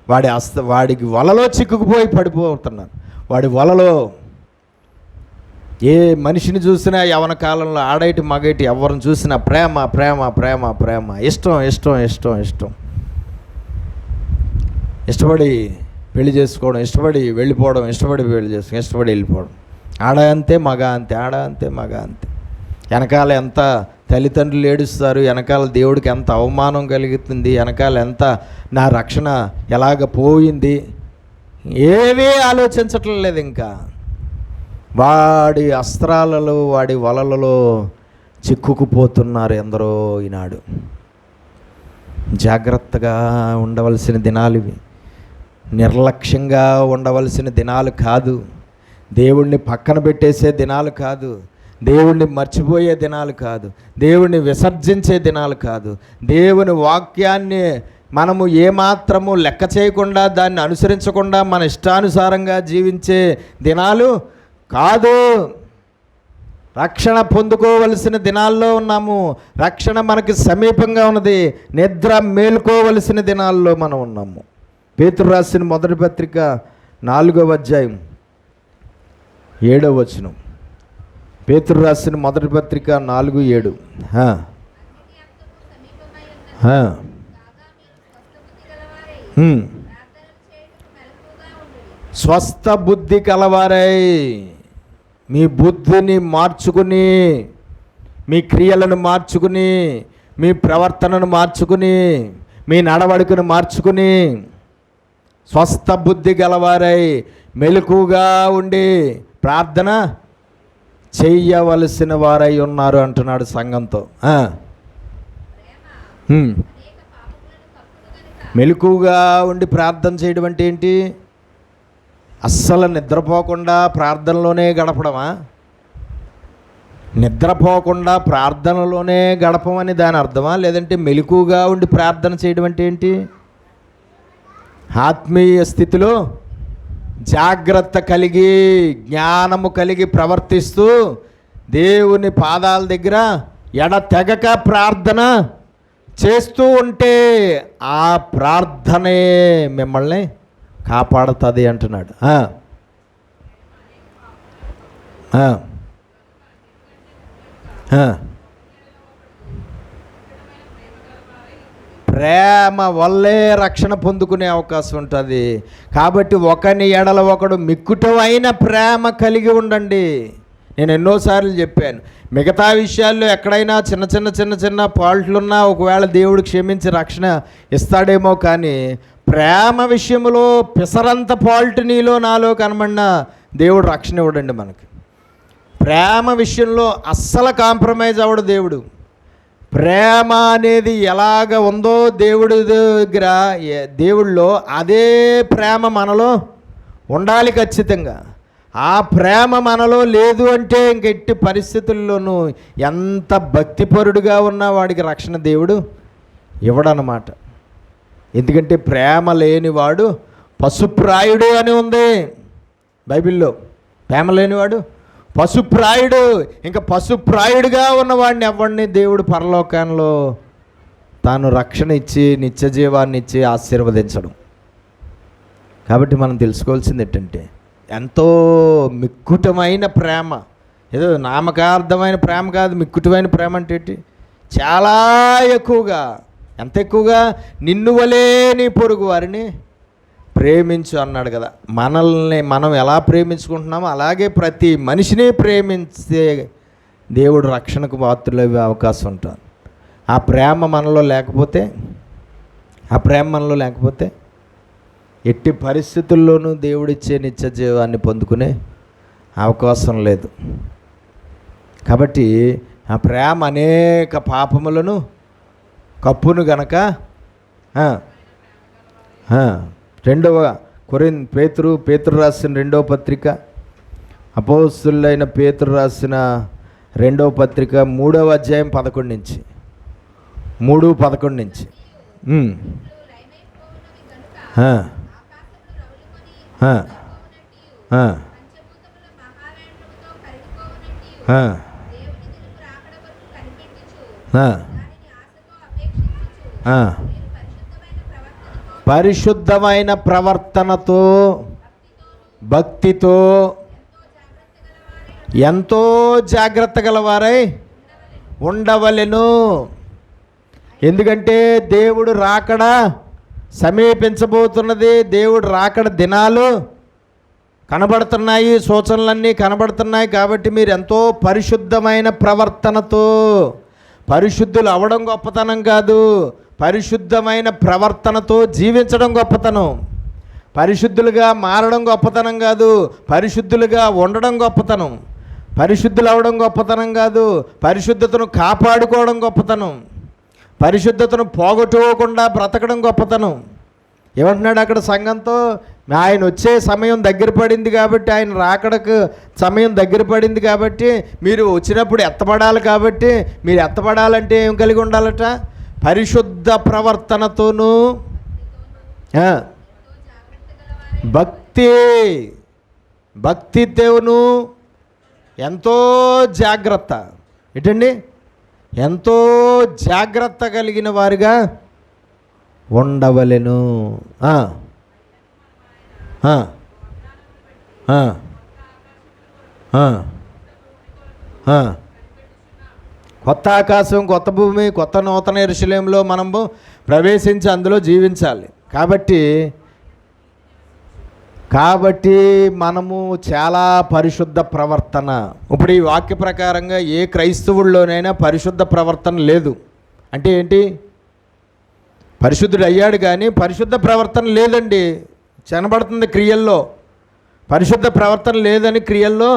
వాడికి వలలో చిక్కుకుపోయి పడిపోతున్నారు. వాడి వలలో ఏ మనిషిని చూసినా యవన కాలంలో ఆడేటి మగేటి ఎవరిని చూసినా ప్రేమ ప్రేమ ప్రేమ ప్రేమ, ఇష్టం ఇష్టం ఇష్టం ఇష్టం, ఇష్టపడి పెళ్లి చేసుకోవడం, ఇష్టపడి వెళ్ళిపోవడం, ఇష్టపడి పెళ్లి చేసుకోవడం, ఇష్టపడి వెళ్ళిపోవడం. ఆడ అంతే, మగ అంతే, ఆడ అంతే, మగ అంతే. వెనకాల ఎంత తల్లిదండ్రులు ఏడుస్తారు, వెనకాల దేవుడికి ఎంత అవమానం కలుగుతుంది, వెనకాల ఎంత నా రక్షణ ఎలాగ పోయింది, ఏమీ ఆలోచించటం లేదు. ఇంకా వాడి అస్త్రాలలో, వాడి వలలలో చిక్కుకుపోతున్నారు ఎందరో ఈనాడు. జాగ్రత్తగా ఉండవలసిన దినాలు ఇవి. నిర్లక్ష్యంగా ఉండవలసిన దినాలు కాదు. దేవుణ్ణి పక్కన పెట్టేసే దినాలు కాదు. దేవుణ్ణి మర్చిపోయే దినాలు కాదు. దేవుణ్ణి విసర్జించే దినాలు కాదు. దేవుని వాక్యాన్ని మనము ఏమాత్రము లెక్క చేయకుండా, దాన్ని అనుసరించకుండా మన ఇష్టానుసారంగా జీవించే దినాలు కాదు. రక్షణ పొందుకోవలసిన దినాల్లో ఉన్నాము. రక్షణ మనకి సమీపంగా ఉన్నది. నిద్ర మేలుకోవలసిన దినాల్లో మనం ఉన్నాము. పేతురు రాసిన మొదటి పత్రిక 4వ అధ్యాయం 7వ వచనం. పేతురు రాసిన మొదటి పత్రిక 4:7. స్వస్థ బుద్ధి కలవారై, మీ బుద్ధిని మార్చుకుని, మీ క్రియలను మార్చుకుని, మీ ప్రవర్తనను మార్చుకుని, మీ నడవడికను మార్చుకుని, స్వస్థ బుద్ధి గలవారై మెలకుగా ఉండి ప్రార్థన చెయ్యవలసిన వారై ఉన్నారు అంటున్నాడు సంఘంతో. మెలకుగా ఉండి ప్రార్థన చేయడం అంటే ఏంటి? అస్సలు నిద్రపోకుండా ప్రార్థనలోనే గడపడమా? నిద్రపోకుండా ప్రార్థనలోనే గడపమని దాని అర్థమా? లేదంటే మెలకుగా ఉండి ప్రార్థన చేయడం అంటే ఏంటి? ఆత్మీయ స్థితిలో జాగ్రత్త కలిగి, జ్ఞానము కలిగి ప్రవర్తిస్తూ దేవుని పాదాల దగ్గర ఎడతెగక ప్రార్థన చేస్తూ ఉంటే ఆ ప్రార్థనే మిమ్మల్ని కాపాడుతుంది అంటున్నాడు. ప్రేమ వల్లే రక్షణ పొందుకునే అవకాశం ఉంటుంది. కాబట్టి ఒకని ఎడల ఒకడు మిక్కుటమైన ప్రేమ కలిగి ఉండండి. నేను ఎన్నోసార్లు చెప్పాను, మిగతా విషయాల్లో ఎక్కడైనా చిన్న చిన్న చిన్న చిన్న ఫాల్ట్లున్నా ఒకవేళ దేవుడు క్షమించి రక్షణ ఇస్తాడేమో, కానీ ప్రేమ విషయంలో పిసరంత ఫాల్ట్ నీలో నాలో కనబడినా దేవుడు రక్షణ ఇవ్వడండి మనకి. ప్రేమ విషయంలో అస్సలు కాంప్రమైజ్ అవ్వడు దేవుడు. ప్రేమ అనేది ఎలాగ ఉందో దేవుడి దగ్గర, దేవుళ్ళో అదే ప్రేమ మనలో ఉండాలి ఖచ్చితంగా. ఆ ప్రేమ మనలో లేదు అంటే ఇంక ఎట్టి పరిస్థితుల్లోనూ ఎంత భక్తిపరుడుగా ఉన్నా వాడికి రక్షణ దేవుడు ఇవ్వడనమాట. ఎందుకంటే ప్రేమ లేనివాడు పశుప్రాయుడు అని ఉంది బైబిల్లో. ప్రేమ లేనివాడు పశుప్రాయుడు. ఇంకా పశుప్రాయుడుగా ఉన్నవాడిని ఎవరిని దేవుడు పరలోకంలో తాను రక్షణ ఇచ్చి నిత్య జీవాన్ని ఇచ్చి ఆశీర్వదించడం. కాబట్టి మనం తెలుసుకోవాల్సింది ఏంటంటే, ఎంతో మిక్కుటమైన ప్రేమ, ఏదో నామకార్థమైన ప్రేమ కాదు. మిక్కుటమైన ప్రేమ అంటే ఏంటి? చాలా ఎక్కువగా. ఎంత ఎక్కువగా? నిన్ను వలే నీ పొరుగు వారిని ప్రేమించు అన్నాడు కదా. మనల్ని మనం ఎలా ప్రేమించుకుంటున్నామో అలాగే ప్రతి మనిషిని ప్రేమించే దేవుడు రక్షణకు పాత్రలయ్యే అవకాశం ఉంటుంది. ఆ ప్రేమ మనలో లేకపోతే, ఆ ప్రేమ మనలో లేకపోతే ఎట్టి పరిస్థితుల్లోనూ దేవుడిచ్చే నిత్య జీవాన్ని పొందుకునే అవకాశం లేదు. కాబట్టి ఆ ప్రేమ అనేక పాపములను కప్పును గనక పేతురు రాసిన 2వ పత్రిక, అపోస్తులైన పేతురు రాసిన 2వ పత్రిక 3వ అధ్యాయం 11 నుంచి 3:11 నుంచి పరిశుద్ధమైన ప్రవర్తనతో భక్తితో ఎంతో జాగ్రత్త గలవారై ఉండవలెను. ఎందుకంటే దేవుడు రాకడ సమీపించబోతున్నది. దేవుడు రాకడ దినాలు కనబడుతున్నాయి, సూచనలన్నీ కనబడుతున్నాయి. కాబట్టి మీరు ఎంతో పరిశుద్ధమైన ప్రవర్తనతో, పరిశుద్ధులు అవడం గొప్పతనం కాదు, పరిశుద్ధమైన ప్రవర్తనతో జీవించడం గొప్పతనం. పరిశుద్ధులుగా మారడం గొప్పతనం కాదు, పరిశుద్ధులుగా ఉండడం గొప్పతనం. పరిశుద్ధులు అవడం గొప్పతనం కాదు, పరిశుద్ధతను కాపాడుకోవడం గొప్పతనం. పరిశుద్ధతను పోగొట్టుకోకుండా బ్రతకడం గొప్పతనం. ఏమంటున్నాడు అక్కడ సంఘంతో? ఆయన వచ్చే సమయం దగ్గర పడింది కాబట్టి, ఆయన రాకడకు సమయం దగ్గర పడింది కాబట్టి, మీరు వచ్చినప్పుడు ఎత్తపడాలి. కాబట్టి మీరు ఎత్తపడాలంటే ఏం కలిగి ఉండాలట? పరిశుద్ధ ప్రవర్తనతోనూ భక్తితోనూ ఎంతో జాగ్రత్త. ఏంటండి? ఎంతో జాగ్రత్త కలిగిన వారుగా ఉండవలెను. కొత్త ఆకాశం, కొత్త భూమి, కొత్త నూతన యెరూషలేములో మనము ప్రవేశించి అందులో జీవించాలి. కాబట్టి మనము చాలా పరిశుద్ధ ప్రవర్తన. ఇప్పుడు ఈ వాక్య ప్రకారంగా ఏ క్రైస్తవుల్లోనైనా పరిశుద్ధ ప్రవర్తన లేదు అంటే ఏంటి? పరిశుద్ధుడు అయ్యాడు కానీ పరిశుద్ధ ప్రవర్తన లేదండి. కనబడుతుంది క్రియల్లో. పరిశుద్ధ ప్రవర్తన లేదని క్రియల్లో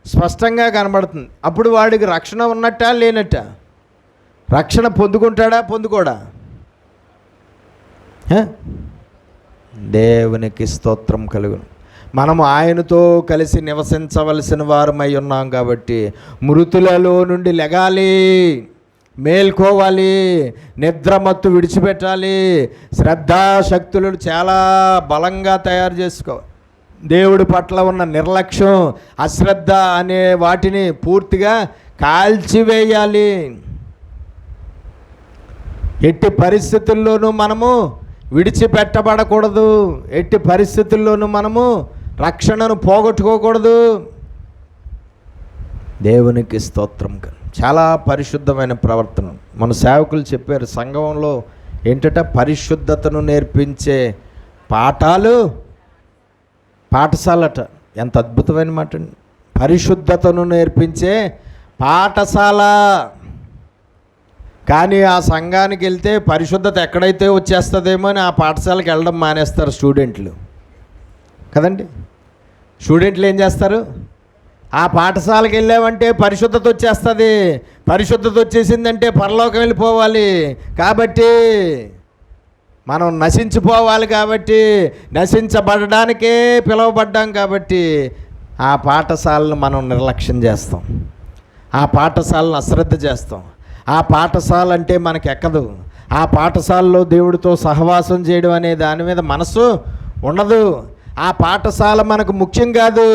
స్పష్టంగా కనబడుతుంది. అప్పుడు వాడికి రక్షణ ఉన్నట్టా లేనట్టా? రక్షణ పొందుకుంటాడా పొందుకోడా? దేవునికి స్తోత్రం కలుగును. మనము ఆయనతో కలిసి నివసించవలసిన వారమై ఉన్నాం కాబట్టి మృతులలో నుండి లెగాలి, మేల్కోవాలి, నిద్రమత్తు విడిచిపెట్టాలి, శ్రద్ధాశక్తులను చాలా బలంగా తయారు చేసుకోవాలి. దేవుడి పట్ల ఉన్న నిర్లక్ష్యం, అశ్రద్ధ అనే వాటిని పూర్తిగా కాల్చివేయాలి. ఎట్టి పరిస్థితుల్లోనూ మనము విడిచిపెట్టబడకూడదు. ఎట్టి పరిస్థితుల్లోనూ మనము రక్షణను పోగొట్టుకోకూడదు. దేవునికి స్తోత్రం. చాలా పరిశుద్ధమైన ప్రవర్తన. మన సేవకులు చెప్పారు సంఘంలో ఏంటట? పరిశుద్ధతను నేర్పించే పాఠశాలట. ఎంత అద్భుతమైన మాట అండి! పరిశుద్ధతను నేర్పించే పాఠశాల. కానీ ఆ సంఘానికి వెళ్తే పరిశుద్ధత ఎక్కడైతే వచ్చేస్తుందేమో అని ఆ పాఠశాలకు వెళ్ళడం మానేస్తారు స్టూడెంట్లు కదండి. స్టూడెంట్లు ఏం చేస్తారు? ఆ పాఠశాలకు వెళ్ళామంటే పరిశుద్ధత వచ్చేస్తుంది, పరిశుద్ధత వచ్చేసిందంటే పరలోకం వెళ్ళిపోవాలి. కాబట్టి మనం నశించిపోవాలి. కాబట్టి నశించబడడానికే పిలువబడ్డాం. కాబట్టి ఆ పాఠశాలను మనం నిర్లక్ష్యం చేస్తాం, ఆ పాఠశాలను అశ్రద్ధ చేస్తాం. ఆ పాఠశాల అంటే మనకు ఎక్కదు. ఆ పాఠశాలలో దేవుడితో సహవాసం చేయడం అనే దాని మీద మనసు ఉండదు. ఆ పాఠశాల మనకు ముఖ్యం కాదు,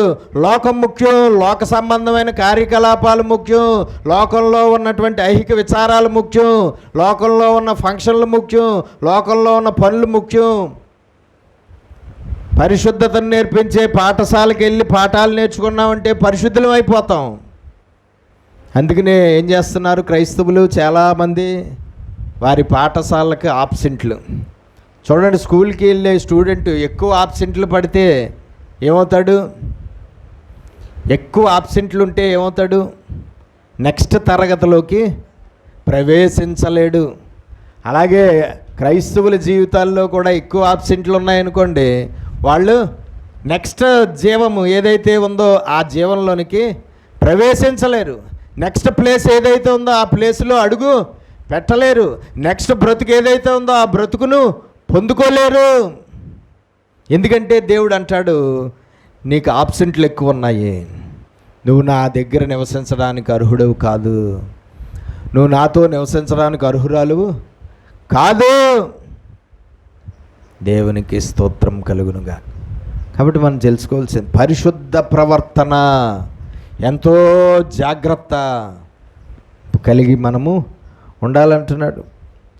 లోకం ముఖ్యం. లోక సంబంధమైన కార్యకలాపాలు ముఖ్యం, లోకంలో ఉన్నటువంటి ఐహిక విచారాలు ముఖ్యం, లోకంలో ఉన్న ఫంక్షన్లు ముఖ్యం, లోకంలో ఉన్న పనులు ముఖ్యం. పరిశుద్ధతను నేర్పించే పాఠశాలకు వెళ్ళి పాఠాలు నేర్చుకున్నామంటే పరిశుద్ధులం అయిపోతాం. అందుకనే ఏం చేస్తున్నారు క్రైస్తవులు? చాలామంది వారి పాఠశాలకు ఆబ్సెంట్లు. చూడండి, స్కూల్కి వెళ్ళే స్టూడెంట్ ఎక్కువ ఆబ్సెంట్లు పడితే ఏమవుతాడు? ఎక్కువ ఆబ్సెంట్లు ఉంటే ఏమవుతాడు? నెక్స్ట్ తరగతిలోకి ప్రవేశించలేడు. అలాగే క్రైస్తవుల జీవితాల్లో కూడా ఎక్కువ ఆబ్సెంట్లు ఉన్నాయనుకోండి, వాళ్ళు నెక్స్ట్ జీవము ఏదైతే ఉందో ఆ జీవంలోనికి ప్రవేశించలేరు. నెక్స్ట్ ప్లేస్ ఏదైతే ఉందో ఆ ప్లేస్లో అడుగు పెట్టలేరు. నెక్స్ట్ బ్రతుకు ఏదైతే ఉందో ఆ బ్రతుకును పొందుకోలేరు. ఎందుకంటే దేవుడు అంటాడు, నీకు ఆబ్సెంట్లు ఎక్కువ ఉన్నాయి, నువ్వు నా దగ్గర నివసించడానికి అర్హుడవు కాదు, నువ్వు నాతో నివసించడానికి అర్హురాలు కాదు. దేవునికి స్తోత్రం కలుగునుగా. కాబట్టి మనం తెలుసుకోవాల్సింది పరిశుద్ధ ప్రవర్తన ఎంతో జాగ్రత్త కలిగి మనము ఉండాలంటున్నాడు.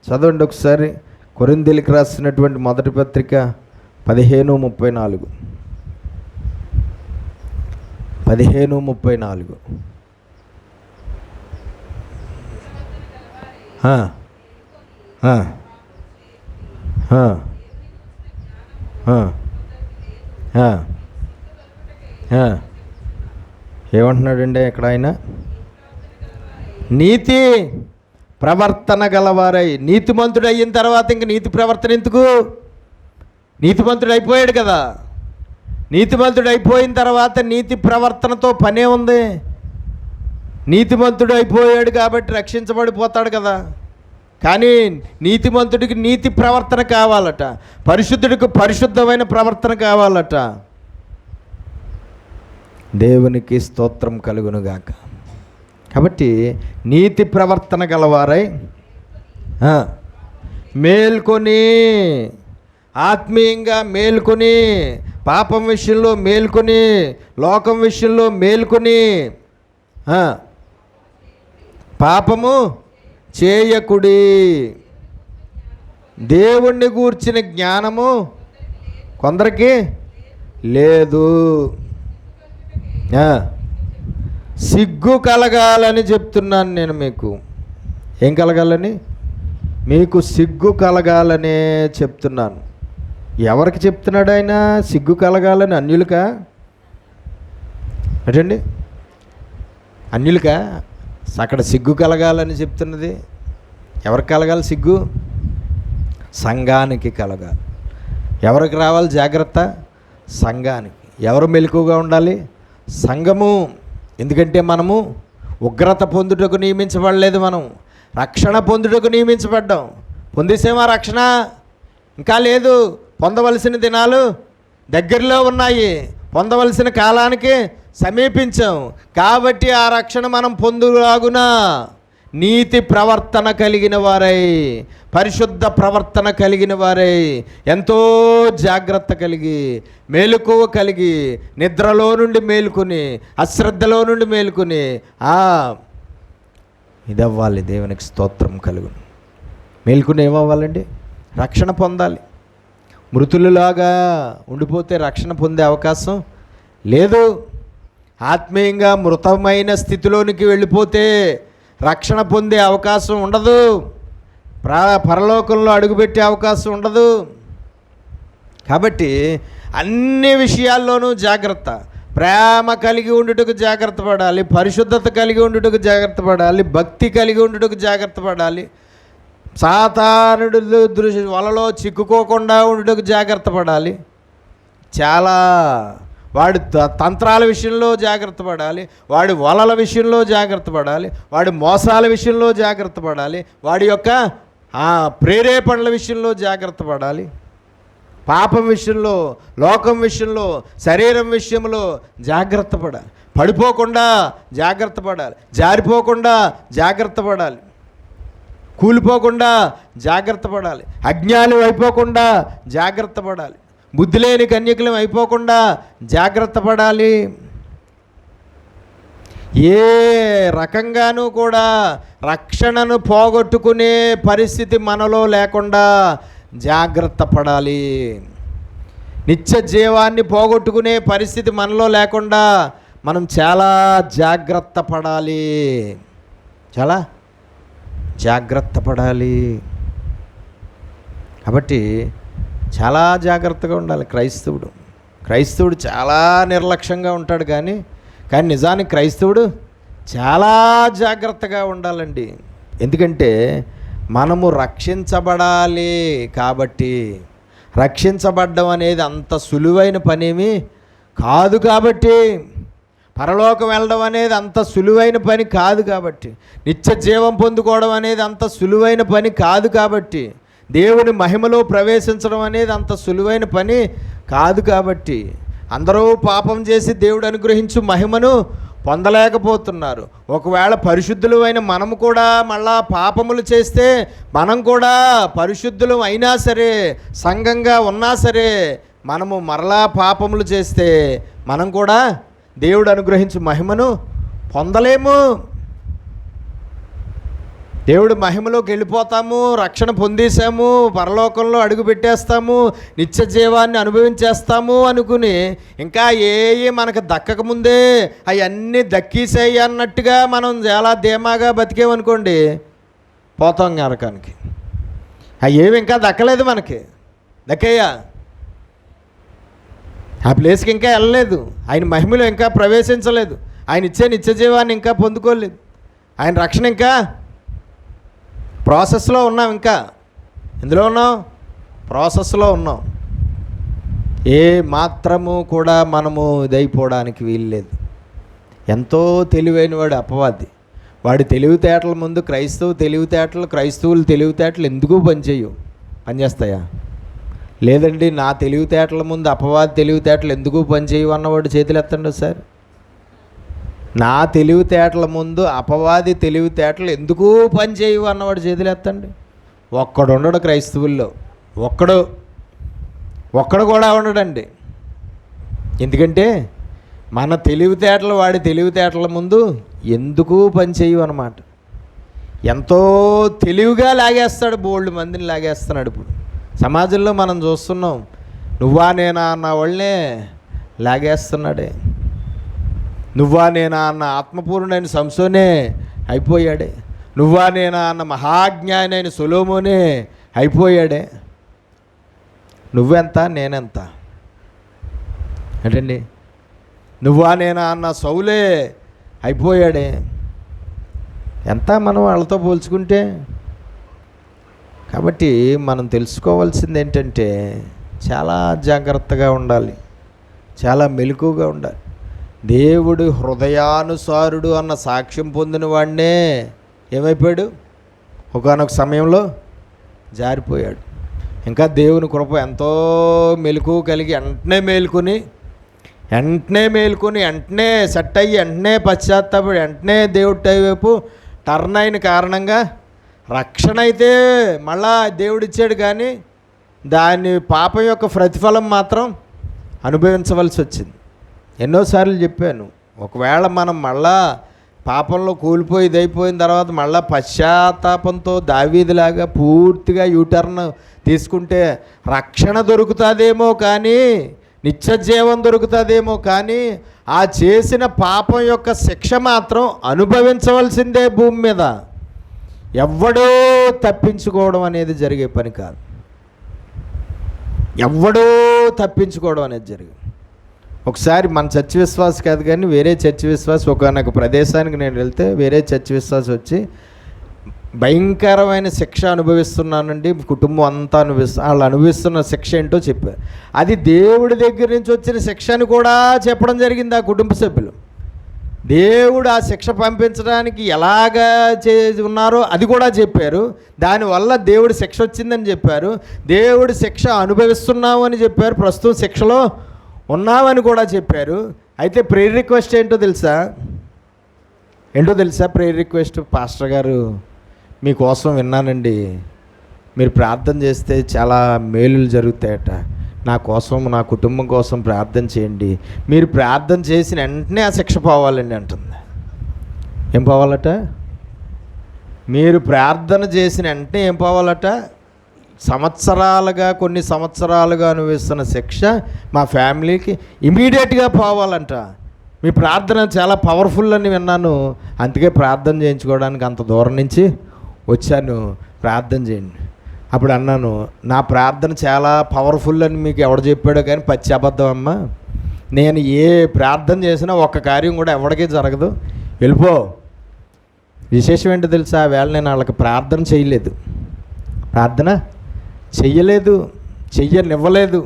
చదవండి ఒకసారి కొరింథీయులకు రాసినటువంటి మొదటి పత్రిక 15:34. 15:34. ఏమంటున్నాడండి ఇక్కడ ఆయన? నీతి ప్రవర్తన గలవారై. నీతిమంతుడు అయిన తర్వాత ఇంక నీతి ప్రవర్తన ఎందుకు? నీతిమంతుడు అయిపోయాడు కదా. నీతిమంతుడు అయిపోయిన తర్వాత నీతి ప్రవర్తనతో పనే ఉంది. నీతిమంతుడు అయిపోయాడు కాబట్టి రక్షించబడిపోతాడు కదా. కానీ నీతిమంతుడికి నీతి ప్రవర్తన కావాలట, పరిశుద్ధుడికి పరిశుద్ధమైన ప్రవర్తన కావాలట. దేవునికి స్తోత్రం కలుగునుగాక. కాబట్టి నీతి ప్రవర్తన గలవారై మేల్కొని, ఆత్మీయంగా మేల్కొని, పాపం విషయంలో మేల్కొని, లోకం విషయంలో మేల్కొని, పాపము చేయకుడి. దేవుణ్ణి గూర్చిన జ్ఞానము కొందరికి లేదు. సిగ్గు కలగాలని చెప్తున్నాను నేను మీకు. ఏం కలగాలని? మీకు సిగ్గు కలగాలనే చెప్తున్నాను. ఎవరికి చెప్తున్నాడు ఆయన సిగ్గు కలగాలని? అన్యులకా? ఏంటండి, అన్యులకా? అక్కడ సిగ్గు కలగాలని చెప్తున్నది ఎవరికి కలగాలి? సిగ్గు సంఘానికి కలగాలి. ఎవరికి రావాలి జాగ్రత్త? సంఘానికి. ఎవరు మెలకుగా ఉండాలి? సంఘము. ఎందుకంటే మనము ఉగ్రత పొందుటకు నియమించబడలేదు, మనం రక్షణ పొందుటకు నియమించబడ్డాం. పొందేసేమా రక్షణ? ఇంకా లేదు. పొందవలసిన దినాలు దగ్గరలో ఉన్నాయి, పొందవలసిన కాలానికి సమీపించాం. కాబట్టి ఆ రక్షణ మనం పొందులాగున నీతి ప్రవర్తన కలిగిన వారై, పరిశుద్ధ ప్రవర్తన కలిగిన వారై, ఎంతో జాగ్రత్త కలిగి, మేలుకోవ కలిగి, నిద్రలో నుండి మేలుకొని, అశ్రద్ధలో నుండి మేలుకొని ఇదవ్వాలి. దేవునికి స్తోత్రం కలుగును. మేలుకుని ఏమవ్వాలండి? రక్షణ పొందాలి. మృతులులాగా ఉండిపోతే రక్షణ పొందే అవకాశం లేదు. ఆత్మీయంగా మృతమైన స్థితిలోనికి వెళ్ళిపోతే రక్షణ పొందే అవకాశం ఉండదు. పరలోకంలో అడుగుపెట్టే అవకాశం ఉండదు. కాబట్టి అన్ని విషయాల్లోనూ జాగ్రత్త. ప్రేమ కలిగి ఉండుటకు జాగ్రత్త పడాలి, పరిశుద్ధత కలిగి ఉండుటకు జాగ్రత్త పడాలి, భక్తి కలిగి ఉండుటకు జాగ్రత్త పడాలి, సాతానుడు వలలో చిక్కుకోకుండా ఉండుటకు జాగ్రత్త పడాలి. చాలా వాడి తంత్రాల విషయంలో జాగ్రత్త పడాలి, వాడి వలల విషయంలో జాగ్రత్త పడాలి, వాడి మోసాల విషయంలో జాగ్రత్త పడాలి, వాడి యొక్క ప్రేరేపణల విషయంలో జాగ్రత్త పడాలి, పాపం విషయంలో, లోకం విషయంలో, శరీరం విషయంలో జాగ్రత్త పడాలి. పడిపోకుండా జాగ్రత్త పడాలి, జారిపోకుండా జాగ్రత్త పడాలి, కూలిపోకుండా జాగ్రత్త పడాలి, అజ్ఞానం అయిపోకుండా జాగ్రత్త పడాలి, బుద్ధి లేని కన్యకులం అయిపోకుండా జాగ్రత్త పడాలి. ఏ రకంగానూ కూడా రక్షణను పోగొట్టుకునే పరిస్థితి మనలో లేకుండా జాగ్రత్త పడాలి. నిత్య జీవాన్ని పోగొట్టుకునే పరిస్థితి మనలో లేకుండా మనం చాలా జాగ్రత్త పడాలి, చాలా జాగ్రత్త పడాలి. కాబట్టి చాలా జాగ్రత్తగా ఉండాలి క్రైస్తవుడు చాలా నిర్లక్ష్యంగా ఉంటాడు, కానీ నిజానికి క్రైస్తవుడు చాలా జాగ్రత్తగా ఉండాలండి. ఎందుకంటే మనము రక్షించబడాలి కాబట్టి, రక్షించబడ్డం అనేది అంత సులువైన పనేమి కాదు కాబట్టి, పరలోకం వెళ్ళడం అనేది అంత సులువైన పని కాదు కాబట్టి, నిత్య జీవం పొందుకోవడం అనేది అంత సులువైన పని కాదు కాబట్టి, దేవుని మహిమలో ప్రవేశించడం అనేది అంత సులువైన పని కాదు కాబట్టి, అందరూ పాపం చేసి దేవుడు అనుగ్రహించు మహిమను పొందలేకపోతున్నారు. ఒకవేళ పరిశుద్ధులు అయిన మనము కూడా మళ్ళా పాపములు చేస్తే, మనం కూడా పరిశుద్ధులు అయినా సరే, సంఘంగా ఉన్నా సరే, మనము మరలా పాపములు చేస్తే మనం కూడా దేవుడు అనుగ్రహించు మహిమను పొందలేము. దేవుడు మహిమలోకి వెళ్ళిపోతాము, రక్షణ పొందేశాము, పరలోకంలో అడుగు పెట్టేస్తాము, నిత్య జీవాన్ని అనుభవించేస్తాము అనుకుని ఇంకా మనకు దక్కకముందే అవన్నీ దక్కేసాయి అన్నట్టుగా మనం చాలా ధీమాగా బతికేమనుకోండి, పోతాం నరకానికి. అవి ఇంకా దక్కలేదు, మనకి దక్కయ్యా, ఆ ప్లేస్కి ఇంకా వెళ్ళలేదు, ఆయన మహిమలో ఇంకా ప్రవేశించలేదు, ఆయన ఇచ్చే నిత్య జీవాన్ని ఇంకా పొందుకోలేదు, ఆయన రక్షణ ఇంకా ప్రాసెస్లో ఉన్నాం. ఇంకా ఎందులో ఉన్నాం? ప్రాసెస్లో ఉన్నాం. ఏ మాత్రము కూడా మనము ఇదైపోవడానికి వీల్లేదు. ఎంతో తెలివైనవాడు అపవాది. వాడి తెలివితేటల ముందు క్రైస్తవులు తెలివితేటలు ఎందుకు పనిచేయవు? పనిచేస్తాయా? లేదండి, నా తెలివితేటల ముందు అపవాది తెలివితేటలు ఎందుకు పనిచేయవు అన్నవాడు చేతులు ఎత్తండి సార్. నా తెలివితేటల ముందు అపవాది తెలివితేటలు ఎందుకు పనిచేయవు అన్నవాడు చేతులు ఎత్తండి. ఒక్కడు ఉండడు క్రైస్తవుల్లో, ఒక్కడు కూడా ఉండడండి. ఎందుకంటే మన తెలివితేటలు వాడి తెలివితేటల ముందు ఎందుకు పనిచేయవు అన్నమాట. ఎంతో తెలివిగా లాగేస్తాడు, బోల్డ్ మందిని లాగేస్తున్నాడు. ఇప్పుడు సమాజంలో మనం చూస్తున్నాం, నువ్వా నేనా అన్న వాళ్ళనే లాగేస్తున్నాడే. నువ్వా నేనా అన్న ఆత్మపూర్ణుడైన సంసోనే అయిపోయాడే. నువ్వా నేనా అన్న మహాజ్ఞాని అయిన సొలొమోనే అయిపోయాడే. నువ్వెంత నేనెంత ఏంటండి? నువ్వా నేనా అన్న సౌలే అయిపోయాడే. ఎంత మనం వాళ్ళతో పోల్చుకుంటే. కాబట్టి మనం తెలుసుకోవాల్సింది ఏంటంటే, చాలా జాగ్రత్తగా ఉండాలి, చాలా మెలకుగా ఉండాలి. దేవుడు హృదయానుసారుడు అన్న సాక్ష్యం పొందిన వాడినే ఏమైపోయాడు? ఒకానొక సమయంలో జారిపోయాడు. ఇంకా దేవుని కృప ఎంతో మెలకువ కలిగి వెంటనే వెంటనే సెట్ అయ్యి వెంటనే పశ్చాత్తాపడి వెంటనే దేవుడి వైపు టర్న్ అయిన కారణంగా రక్షణ అయితే మళ్ళా దేవుడిచ్చాడు, కానీ దాని పాపం యొక్క ప్రతిఫలం మాత్రం అనుభవించవలసి వచ్చింది. ఎన్నోసార్లు చెప్పాను, ఒకవేళ మనం మళ్ళా పాపంలో కూలిపోయి ఇదైపోయిన తర్వాత మళ్ళా పశ్చాత్తాపంతో దావీదులాగా పూర్తిగా యూటర్న్ తీసుకుంటే రక్షణ దొరుకుతుందేమో, కానీ నిత్య జీవం దొరుకుతుందేమో, కానీ ఆ చేసిన పాపం యొక్క శిక్ష మాత్రం అనుభవించవలసిందే భూమి మీద. ఎవ్వడో తప్పించుకోవడం అనేది జరిగే పని కాదు. ఎవ్వడో తప్పించుకోవడం అనేది జరిగింది. ఒకసారి మన చర్చి విశ్వాస కాదు కానీ వేరే చర్చి విశ్వాస ఒకనొక ప్రదేశానికి నేను వెళ్తే వేరే చర్చి విశ్వాస వచ్చి భయంకరమైన శిక్ష అనుభవిస్తున్నానండి, కుటుంబం అంతా వాళ్ళు అనుభవిస్తున్న శిక్ష ఏంటో చెప్పారు. అది దేవుడి దగ్గర నుంచి వచ్చిన శిక్ష అని కూడా చెప్పడం జరిగింది. ఆ కుటుంబ సభ్యులు దేవుడు ఆ శిక్ష పంపించడానికి ఎలాగా ఉన్నారో అది కూడా చెప్పారు. దానివల్ల దేవుడి శిక్ష వచ్చిందని చెప్పారు. దేవుడి శిక్ష అనుభవిస్తున్నావు అని చెప్పారు. ప్రస్తుతం శిక్షలో ఉన్నామని కూడా చెప్పారు. అయితే ప్రేయర్ రిక్వెస్ట్ ఏంటో తెలుసా? ప్రేయర్ రిక్వెస్ట్, పాస్టర్ గారు మీకోసం విన్నానండి, మీరు ప్రార్థన చేస్తే చాలా మేలులు జరుగుతాయట, నా కోసం నా కుటుంబం కోసం ప్రార్థన చేయండి. మీరు ప్రార్థన చేసిన వెంటనే ఆ శిక్ష పోవాలండి అంటుంది. ఏం పోవాలట? మీరు ప్రార్థన చేసిన వెంటనే ఏం పోవాలట? కొన్ని సంవత్సరాలుగా అనుభవిస్తున్న శిక్ష మా ఫ్యామిలీకి ఇమీడియట్గా పోవాలంట. మీ ప్రార్థన చాలా పవర్ఫుల్ అని విన్నాను, అందుకే ప్రార్థన చేయించుకోవడానికి అంత దూరం నుంచి వచ్చాను, ప్రార్థన చేయండి. అప్పుడు అన్నాను, నా ప్రార్థన చాలా పవర్ఫుల్ అని మీకు ఎవడు చెప్పాడో కానీ పచ్చి అబద్ధం అమ్మా. నేను ఏ ప్రార్థన చేసినా ఒక్క కార్యం కూడా ఎవరికీ జరగదు, వెళ్ళిపో. విశేషం ఏంటో తెలుసా? ఆ వేళ నేను వాళ్ళకి ప్రార్థన చేయలేదు. ప్రార్థన చెయ్యలేదు, చెయ్యనివ్వలేదు.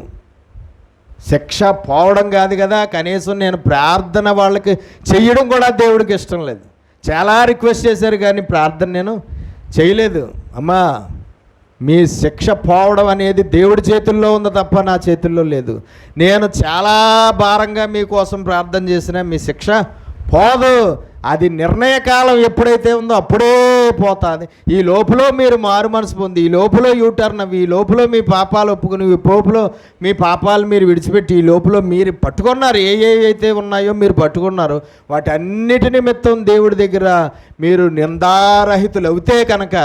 శిక్ష పోవడం కాదు కదా, కనీసం నేను ప్రార్థన వాళ్ళకి చెయ్యడం కూడా దేవుడికి ఇష్టం లేదు. చాలా రిక్వెస్ట్ చేశారు కానీ ప్రార్థన నేను చేయలేదు. అమ్మా, మీ శిక్ష పోవడం అనేది దేవుడి చేతుల్లో ఉంది తప్ప నా చేతుల్లో లేదు. నేను చాలా భారంగా మీకోసం ప్రార్థన చేసినా మీ శిక్ష పోదు. అది నిర్ణయకాలం ఎప్పుడైతే ఉందో అప్పుడే పోతుంది. ఈ లోపల మీరు మారు మనసు పొంది, ఈ లోపల యూటర్న్ అవి, ఈ లోపల మీ పాపాలు ఒప్పుకుని, ఈ లోపల మీ పాపాలు మీరు విడిచిపెట్టి, ఈ లోపల మీరు పట్టుకున్నారు, అయితే ఉన్నాయో మీరు పట్టుకున్నారు, వాటి అన్నిటి నిమిత్తం దేవుడి దగ్గర మీరు నిందారహితులు అవుతే కనుక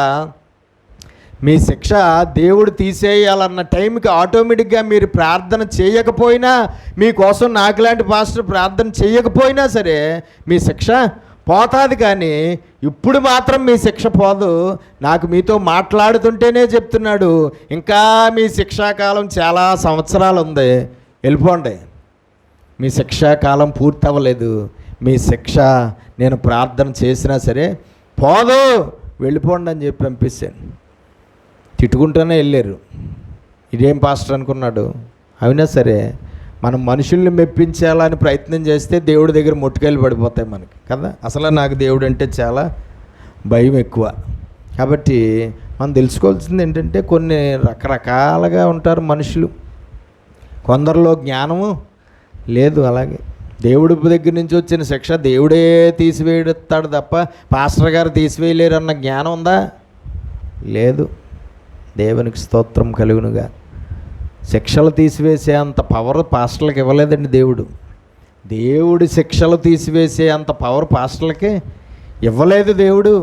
మీ శిక్ష దేవుడు తీసేయాలన్న టైంకి ఆటోమేటిక్గా మీరు ప్రార్థన చేయకపోయినా, మీకోసం నాకులాంటి పాస్టర్ ప్రార్థన చేయకపోయినా సరే మీ శిక్ష పోతుంది. కానీ ఇప్పుడు మాత్రం మీ శిక్ష పోదు. నాకు మీతో మాట్లాడుతుంటేనే చెప్తున్నాడు, ఇంకా మీ శిక్షాకాలం చాలా సంవత్సరాలు ఉంది, వెళ్ళిపోండి. మీ శిక్షాకాలం పూర్తి అవ్వలేదు. మీ శిక్ష నేను ప్రార్థన చేసినా సరే పోదు, వెళ్ళిపోండి అని చెప్పి పంపిస్తాను. తిట్టుకుంటూనే వెళ్ళారు. ఇదేం పాస్టర్ అనుకున్నాడు. అయినా సరే మనం మనుషుల్ని మెప్పించాలని ప్రయత్నం చేస్తే దేవుడి దగ్గర మొట్టుకెళ్ళి పడిపోతాయి మనకి కదా. అసలు నాకు దేవుడు అంటే చాలా భయం ఎక్కువ. కాబట్టి మనం తెలుసుకోవాల్సింది ఏంటంటే, కొన్ని రకరకాలుగా ఉంటారు మనుషులు. కొందరిలో జ్ఞానము లేదు. అలాగే దేవుడి దగ్గర నుంచి వచ్చిన శిక్ష దేవుడే తీసివేస్తాడు తప్ప పాస్టర్ గారు తీసివేయలేరు అన్న జ్ఞానం ఉందా? లేదు. దేవునికి స్తోత్రం కలుగునుగా. శిక్షలు తీసివేసే అంత పవర్ పాస్టర్లకు ఇవ్వలేదండి దేవుడు. దేవుడి శిక్షలు తీసివేసే అంత పవర్ పాస్టర్లకి ఇవ్వలేదు దేవుడు.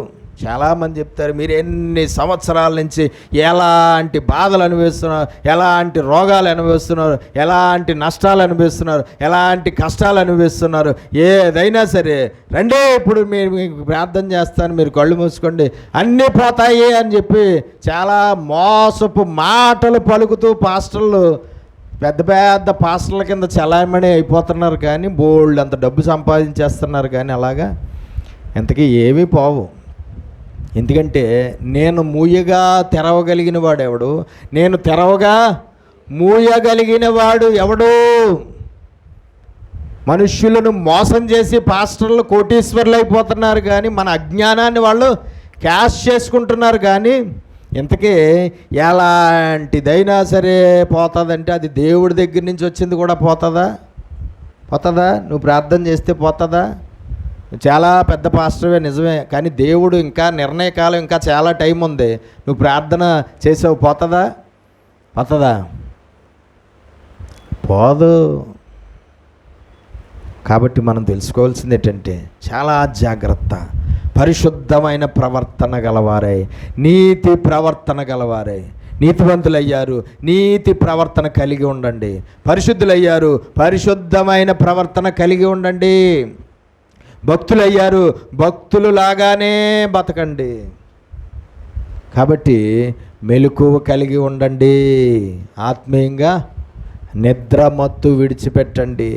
చాలామంది చెప్తారు, మీరు ఎన్ని సంవత్సరాల నుంచి ఎలాంటి బాధలు అనుభవిస్తున్నారు, ఎలాంటి రోగాలు అనుభవిస్తున్నారు, ఎలాంటి నష్టాలు అనుభవిస్తున్నారు, ఎలాంటి కష్టాలు అనుభవిస్తున్నారు, ఏదైనా సరే రండి ఇప్పుడు మీకు ప్రార్థన చేస్తాను, మీరు కళ్ళు మూసుకోండి, అన్నీ పోతాయి అని చెప్పి చాలా మోసపు మాటలు పలుకుతూ పాస్టర్లు పెద్ద పెద్ద పాస్టర్ల కింద చలామణి అయిపోతున్నారు. కానీ బోల్డ్ అంత డబ్బు సంపాదించేస్తున్నారు. కానీ అలాగా ఇంతకీ ఏమీ పోవు. ఎందుకంటే నేను మూయగా తెరవగలిగిన వాడు ఎవడు? నేను తెరవగా మూయగలిగిన వాడు ఎవడు? మనుష్యులను మోసం చేసి పాస్టర్లు కోటీశ్వర్లు అయిపోతున్నారు. కానీ మన అజ్ఞానాన్ని వాళ్ళు క్యాష్ చేసుకుంటున్నారు. కానీ ఇంతకీ ఎలాంటిదైనా సరే పోతుందంటే అది దేవుడి దగ్గర నుంచి వచ్చింది కూడా పోతుందా? నువ్వు ప్రార్థన చేస్తే పోతుందా? చాలా పెద్ద పాస్టర్వే నిజమే, కానీ దేవుడు ఇంకా నిర్ణయకాలం, ఇంకా చాలా టైం ఉంది, నువ్వు ప్రార్థన చేసావు, పోతుందా? పోదు. కాబట్టి మనం తెలుసుకోవాల్సింది ఏంటంటే, చాలా జాగ్రత్త. పరిశుద్ధమైన ప్రవర్తన గలవారై, నీతి ప్రవర్తన గలవారై, నీతివంతులయ్యారు, నీతి ప్రవర్తన కలిగి ఉండండి. పరిశుద్ధులయ్యారు, పరిశుద్ధమైన ప్రవర్తన కలిగి ఉండండి. భక్తులయ్యారు, భక్తులు లాగానే బతకండి. కాబట్టి మెలకువ కలిగి ఉండండి. ఆత్మీయంగా నిద్రమత్తు విడిచిపెట్టండి.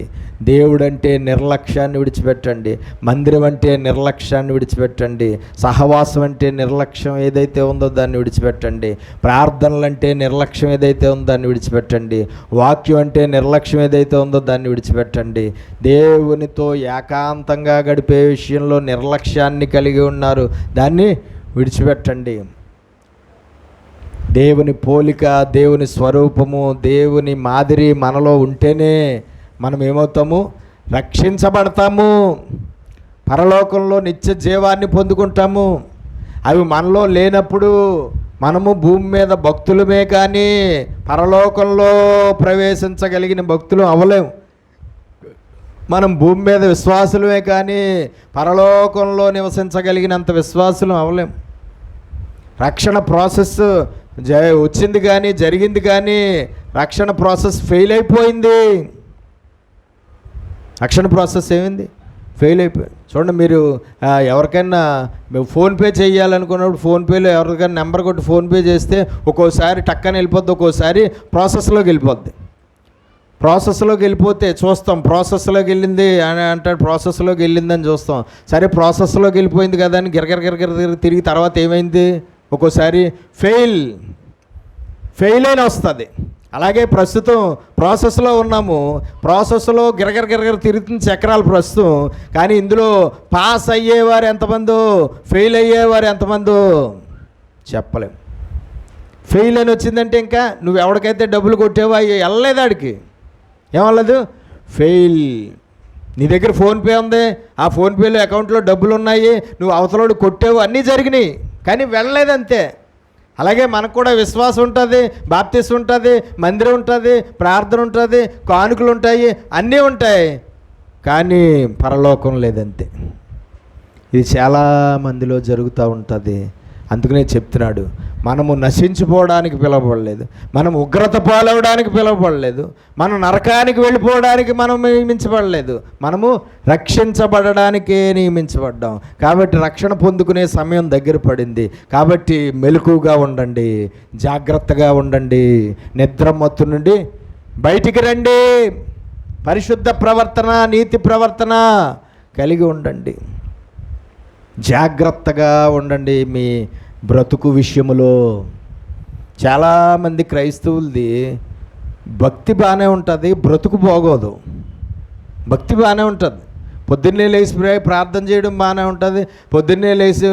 దేవుడంటే నిర్లక్ష్యాన్ని విడిచిపెట్టండి. మందిరం అంటే నిర్లక్ష్యాన్ని విడిచిపెట్టండి. సహవాసం అంటే నిర్లక్ష్యం ఏదైతే ఉందో దాన్ని విడిచిపెట్టండి. ప్రార్థనలు అంటే నిర్లక్ష్యం ఏదైతే ఉందో దాన్ని విడిచిపెట్టండి. వాక్యం అంటే నిర్లక్ష్యం ఏదైతే ఉందో దాన్ని విడిచిపెట్టండి. దేవునితో ఏకాంతంగా గడిపే విషయంలో నిర్లక్ష్యాన్ని కలిగి ఉన్నారు, దాన్ని విడిచిపెట్టండి. దేవుని పోలిక, దేవుని స్వరూపము, దేవుని మాదిరి మనలో ఉంటేనే మనం ఏమవుతాము? రక్షించబడతాము. పరలోకంలో నిత్య జీవాన్ని పొందుకుంటాము. అవి మనలో లేనప్పుడు మనము భూమి మీద భక్తులమే కానీ పరలోకంలో ప్రవేశించగలిగిన భక్తులు అవ్వలేము. మనం భూమి మీద విశ్వాసులమే కానీ పరలోకంలో నివసించగలిగినంత విశ్వాసులు అవ్వలేము. రక్షణ ప్రాసెస్ వచ్చింది కానీ, జరిగింది కానీ రక్షణ ప్రాసెస్ ఫెయిల్ అయిపోయింది. రక్షణ ప్రాసెస్ ఏమైంది? ఫెయిల్ అయిపోయింది. చూడండి, మీరు ఎవరికైనా ఫోన్పే చేయాలనుకున్నప్పుడు ఫోన్పేలో ఎవరికైనా నెంబర్ కొట్టి ఫోన్పే చేస్తే ఒక్కోసారి టక్కన వెళ్ళిపోద్ది, ఒక్కోసారి ప్రాసెస్లోకి వెళ్ళిపోద్ది. ప్రాసెస్లోకి వెళ్ళిపోతే చూస్తాం, ప్రాసెస్లోకి వెళ్ళింది అని అంటాడు, ప్రాసెస్లోకి వెళ్ళిందని చూస్తాం. సరే ప్రాసెస్లోకి వెళ్ళిపోయింది కదా అని గిరగిర తిరిగి తర్వాత ఏమైంది? ఒక్కోసారి ఫెయిల్. ఫెయిల్ అయిన వస్తుంది. అలాగే ప్రస్తుతం ప్రాసెస్లో ఉన్నాము. ప్రాసెస్లో గిరగిర తిరుగుతున్న చక్రాలు ప్రస్తుతం. కానీ ఇందులో పాస్ అయ్యేవారు ఎంతమందో, ఫెయిల్ అయ్యేవారు ఎంతమందో చెప్పలేం. ఫెయిల్ అని వచ్చిందంటే ఇంకా నువ్వు ఎవరికైతే డబ్బులు కొట్టేవో అవి వెళ్ళలేదు, ఆడికి ఏమవ్వలేదు, ఫెయిల్. నీ దగ్గర ఫోన్పే ఉంది, ఆ ఫోన్పేలో అకౌంట్లో డబ్బులు ఉన్నాయి, నువ్వు అవతలోడు కొట్టేవు, అన్నీ జరిగినాయి, కానీ వెళ్ళలేదంతే. అలాగే మనకు కూడా విశ్వాసం ఉంటుంది, బాప్తిసం ఉంటుంది, మందిరం ఉంటుంది, ప్రార్థన ఉంటుంది, కానుకలు ఉంటాయి, అన్నీ ఉంటాయి, కానీ పరలోకం లేదంతే. ఇది చాలా మందిలో జరుగుతూ ఉంటుంది. అందుకనే చెప్తున్నాడు, మనము నశించిపోవడానికి పిలవబడలేదు, మనం ఉగ్రత పాలవడానికి పిలవబడలేదు, మనం నరకానికి వెళ్ళిపోవడానికి మనం నియమించబడలేదు, మనము రక్షించబడడానికే నియమించబడ్డాం. కాబట్టి రక్షణ పొందుకునే సమయం దగ్గర పడింది. కాబట్టి మెలకుగా ఉండండి, జాగ్రత్తగా ఉండండి, నిద్రమత్తు నుండి బయటికి రండి, పరిశుద్ధ ప్రవర్తన, నీతి ప్రవర్తన కలిగి ఉండండి, జాగ్రత్తగా ఉండండి. మీ బ్రతుకు విషయములో చాలామంది క్రైస్తవులది భక్తి బాగానే ఉంటుంది, బ్రతుకు బాగోదు. భక్తి బాగానే ఉంటుంది, పొద్దున్నే లేచి ప్రార్థన చేయడం బాగానే ఉంటుంది, పొద్దున్నే లేచి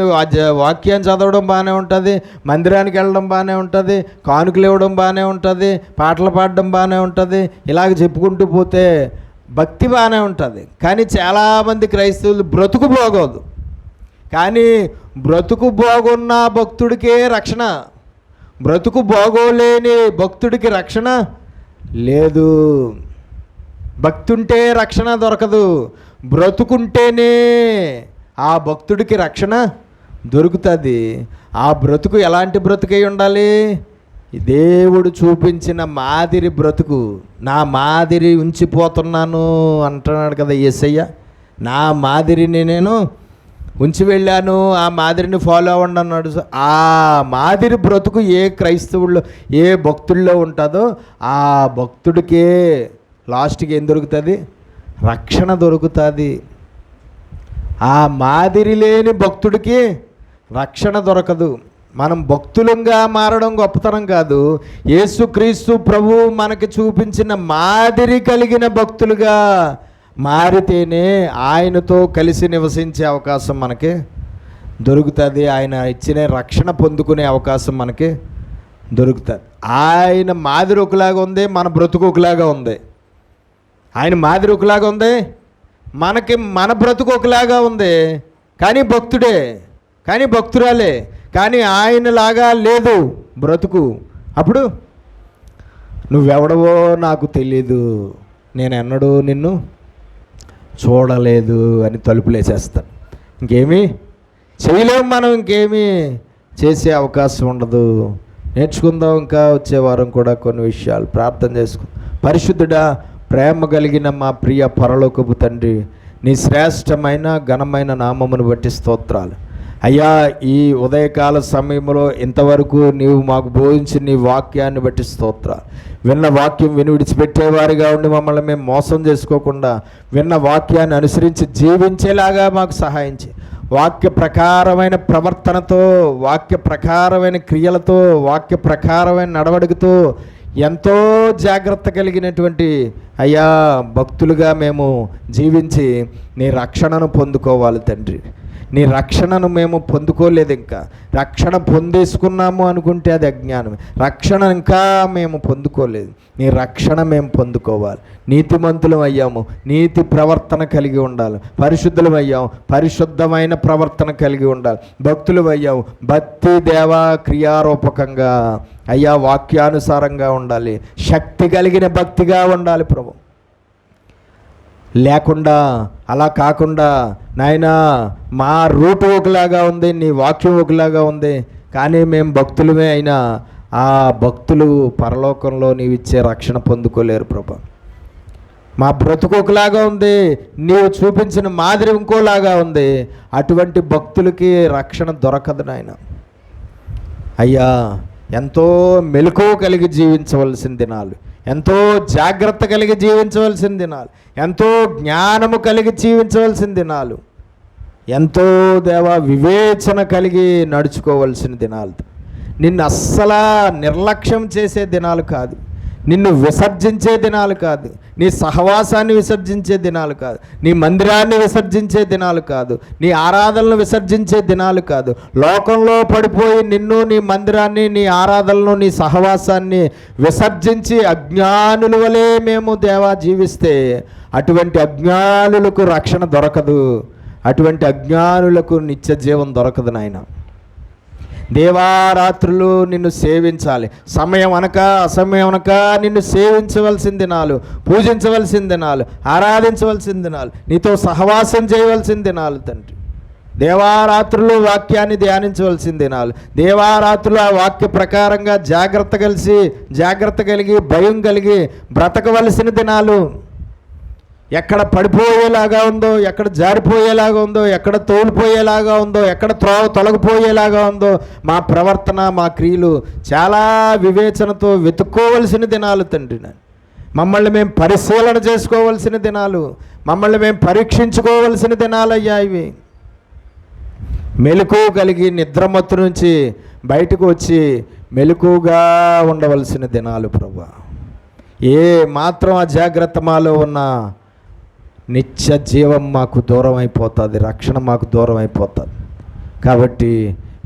వాక్యాన్ని చదవడం బాగానే ఉంటుంది, మందిరానికి వెళ్ళడం బాగానే ఉంటుంది, కానుకలు ఇవ్వడం బాగానే ఉంటుంది, పాటలు పాడడం బాగానే ఉంటుంది, ఇలాగ చెప్పుకుంటూ పోతే భక్తి బాగానే ఉంటుంది. కానీ చాలామంది క్రైస్తవులు బ్రతుకు బాగోదు. కానీ బ్రతుకు బాగున్న భక్తుడికే రక్షణ, బ్రతుకు బాగోలేని భక్తుడికి రక్షణ లేదు. భక్తి ఉంటే రక్షణ దొరకదు, బ్రతుకుంటేనే ఆ భక్తుడికి రక్షణ దొరుకుతుంది. ఆ బ్రతుకు ఎలాంటి బ్రతుకై ఉండాలి? దేవుడు చూపించిన మాదిరి బ్రతుకు. నా మాదిరి ఉంచిపోతున్నాను అంటున్నాడు కదా యేసయ్య. నా మాదిరిని నేను ఉంచి వెళ్ళాను, ఆ మాదిరిని ఫాలో అవ్వండి అన్నాడు. ఆ మాదిరి బ్రతుకు ఏ క్రైస్తవుల్లో, ఏ భక్తుల్లో ఉంటుందో ఆ భక్తుడికే లాస్ట్కి ఏం దొరుకుతుంది? రక్షణ దొరుకుతుంది. ఆ మాదిరి లేని భక్తుడికి రక్షణ దొరకదు. మనం భక్తులంగా మారడం గొప్పతనం కాదు, యేసుక్రీస్తు ప్రభువు మనకి చూపించిన మాదిరి కలిగిన భక్తులుగా మారితేనే ఆయనతో కలిసి నివసించే అవకాశం మనకి దొరుకుతుంది. ఆయన ఇచ్చిన రక్షణ పొందుకునే అవకాశం మనకి దొరుకుతుంది. ఆయన మాదిరి ఒకలాగా ఉంది, మన బ్రతుకు ఒకలాగా ఉంది. ఆయన మాదిరి ఒకలాగా ఉంది, మన బ్రతుకు ఒకలాగా ఉంది. కానీ భక్తుడే, కానీ భక్తురాలే, కానీ ఆయనలాగా లేదు బ్రతుకు. అప్పుడు నువ్వెవడవో నాకు తెలీదు, నేను ఎన్నడూ నిన్ను చూడలేదు అని తలుపులేసేస్తాను. ఇంకేమీ చేయలేము మనం, ఇంకేమీ చేసే అవకాశం ఉండదు. నేర్చుకుందాం ఇంకా వచ్చే వారం కూడా కొన్ని విషయాలు. ప్రార్థన చేసుకుందాం. పరిశుద్ధుడా, ప్రేమ కలిగిన మా ప్రియ పరలోకపు తండ్రి, నీ శ్రేష్టమైన ఘనమైన నామమును బట్టి స్తోత్రాలు అయ్యా. ఈ ఉదయకాల సమయంలో ఇంతవరకు నీవు మాకు బోధించిన నీ వాక్యాన్ని బట్టి స్తోత్రాలు. విన్న వాక్యం విని విడిచిపెట్టేవారిగా ఉండి మమ్మల్ని మేము మోసం చేసుకోకుండా విన్న వాక్యాన్ని అనుసరించి జీవించేలాగా మాకు సహాయం చేయి. వాక్య ప్రకారమైన ప్రవర్తనతో, వాక్య ప్రకారమైన క్రియలతో, వాక్య ప్రకారమైన నడవడికతో ఎంతో జాగ్రత్త కలిగినటువంటి అయ్యా భక్తులుగా మేము జీవించి నీ రక్షణను పొందుకోవాలి తండ్రి. నీ రక్షణను మేము పొందుకోలేదు, ఇంకా రక్షణ పొందేసుకున్నాము అనుకుంటే అది అజ్ఞానం. రక్షణ ఇంకా మేము పొందుకోలేదు, నీ రక్షణ మేము పొందుకోవాలి. నీతిమంతులం అయ్యాము, నీతి ప్రవర్తన కలిగి ఉండాలి. పరిశుద్ధులం అయ్యాము, పరిశుద్ధమైన ప్రవర్తన కలిగి ఉండాలి. భక్తులు అయ్యాము, భక్తి దేవా క్రియారూపకంగా అయ్యా వాక్యానుసారంగా ఉండాలి. శక్తి కలిగిన భక్తిగా ఉండాలి ప్రభు. లేకుండా అలా కాకుండా నాయనా మా రూటు ఒకలాగా ఉంది, నీ వాక్యం ఒకలాగా ఉంది, కానీ మేము భక్తులమే అయినా ఆ భక్తులు పరలోకంలో నీవిచ్చే రక్షణ పొందుకోలేరు ప్రభు. మా బ్రతుకు ఒకలాగా ఉంది, నీవు చూపించిన మాదిరి ఇంకోలాగా ఉంది. అటువంటి భక్తులకి రక్షణ దొరకదు నాయన. అయ్యా ఎంతో మెలకువ కలిగి జీవించవలసిన దినాలు, ఎంతో జాగ్రత్త కలిగి జీవించవలసిన దినాలు, ఎంతో జ్ఞానము కలిగి జీవించవలసిన దినాలు, ఎంతో దేవా వివేచన కలిగి నడుచుకోవలసిన దినాలు. నిన్ను అస్సలా నిర్లక్ష్యం చేసే దినాలు కాదు, నిన్ను విసర్జించే దినాలు కాదు, నీ సహవాసాన్ని విసర్జించే దినాలు కాదు, నీ మందిరాన్ని విసర్జించే దినాలు కాదు, నీ ఆరాధనలు విసర్జించే దినాలు కాదు. లోకంలో పడిపోయి నిన్ను, నీ మందిరాన్ని, నీ ఆరాధనలు, నీ సహవాసాన్ని విసర్జించి అజ్ఞానుల వలె మేము దేవా జీవిస్తే అటువంటి అజ్ఞానులకు రక్షణ దొరకదు, అటువంటి అజ్ఞానులకు నిత్య జీవం దొరకదు నాయన. దేవారాత్రులు నిన్ను సేవించాలి. సమయం అనక అసమయం అనక నిన్ను సేవించవలసిన దినాలు, పూజించవలసిన దినాలు, ఆరాధించవలసిన దినాలు, నీతో సహవాసం చేయవలసిన దినాలు తండ్రి. దేవారాత్రులు వాక్యాన్ని ధ్యానించవలసిన దినాలు, దేవారాత్రులు ఆ వాక్య ప్రకారంగా జాగ్రత్త కలిగి భయం కలిగి బ్రతకవలసిన దినాలు. ఎక్కడ పడిపోయేలాగా ఉందో, ఎక్కడ జారిపోయేలాగా ఉందో, ఎక్కడ తోలిపోయేలాగా ఉందో, ఎక్కడ తొలగిపోయేలాగా ఉందో మా ప్రవర్తన, మా క్రియలు చాలా వివేచనతో వెతుక్కోవలసిన దినాలు తండ్రి. మమ్మల్ని మేము పరిశీలన చేసుకోవలసిన దినాలు, మమ్మల్ని మేము పరీక్షించుకోవలసిన దినాలయ్యా ఇవి. మెలకువ కలిగి నిద్రమత్తు నుంచి బయటకు వచ్చి మెలకువగా ఉండవలసిన దినాలు ప్రభువా. ఏ మాత్రం అజాగ్రత్త మాలో ఉన్న నిత్య జీవం మాకు దూరం అయిపోతుంది, రక్షణ మాకు దూరం అయిపోతుంది. కాబట్టి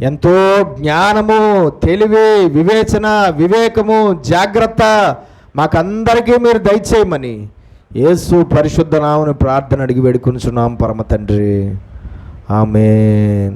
ఎంతో జ్ఞానము, తెలివి, వివేచన, వివేకము, జాగ్రత్త మాకందరికీ మీరు దయచేయమని యేసు పరిశుద్ధ నామమున ప్రార్థన అడిగి వేడుకొనుచున్నాం పరమ తండ్రి. ఆమేన్.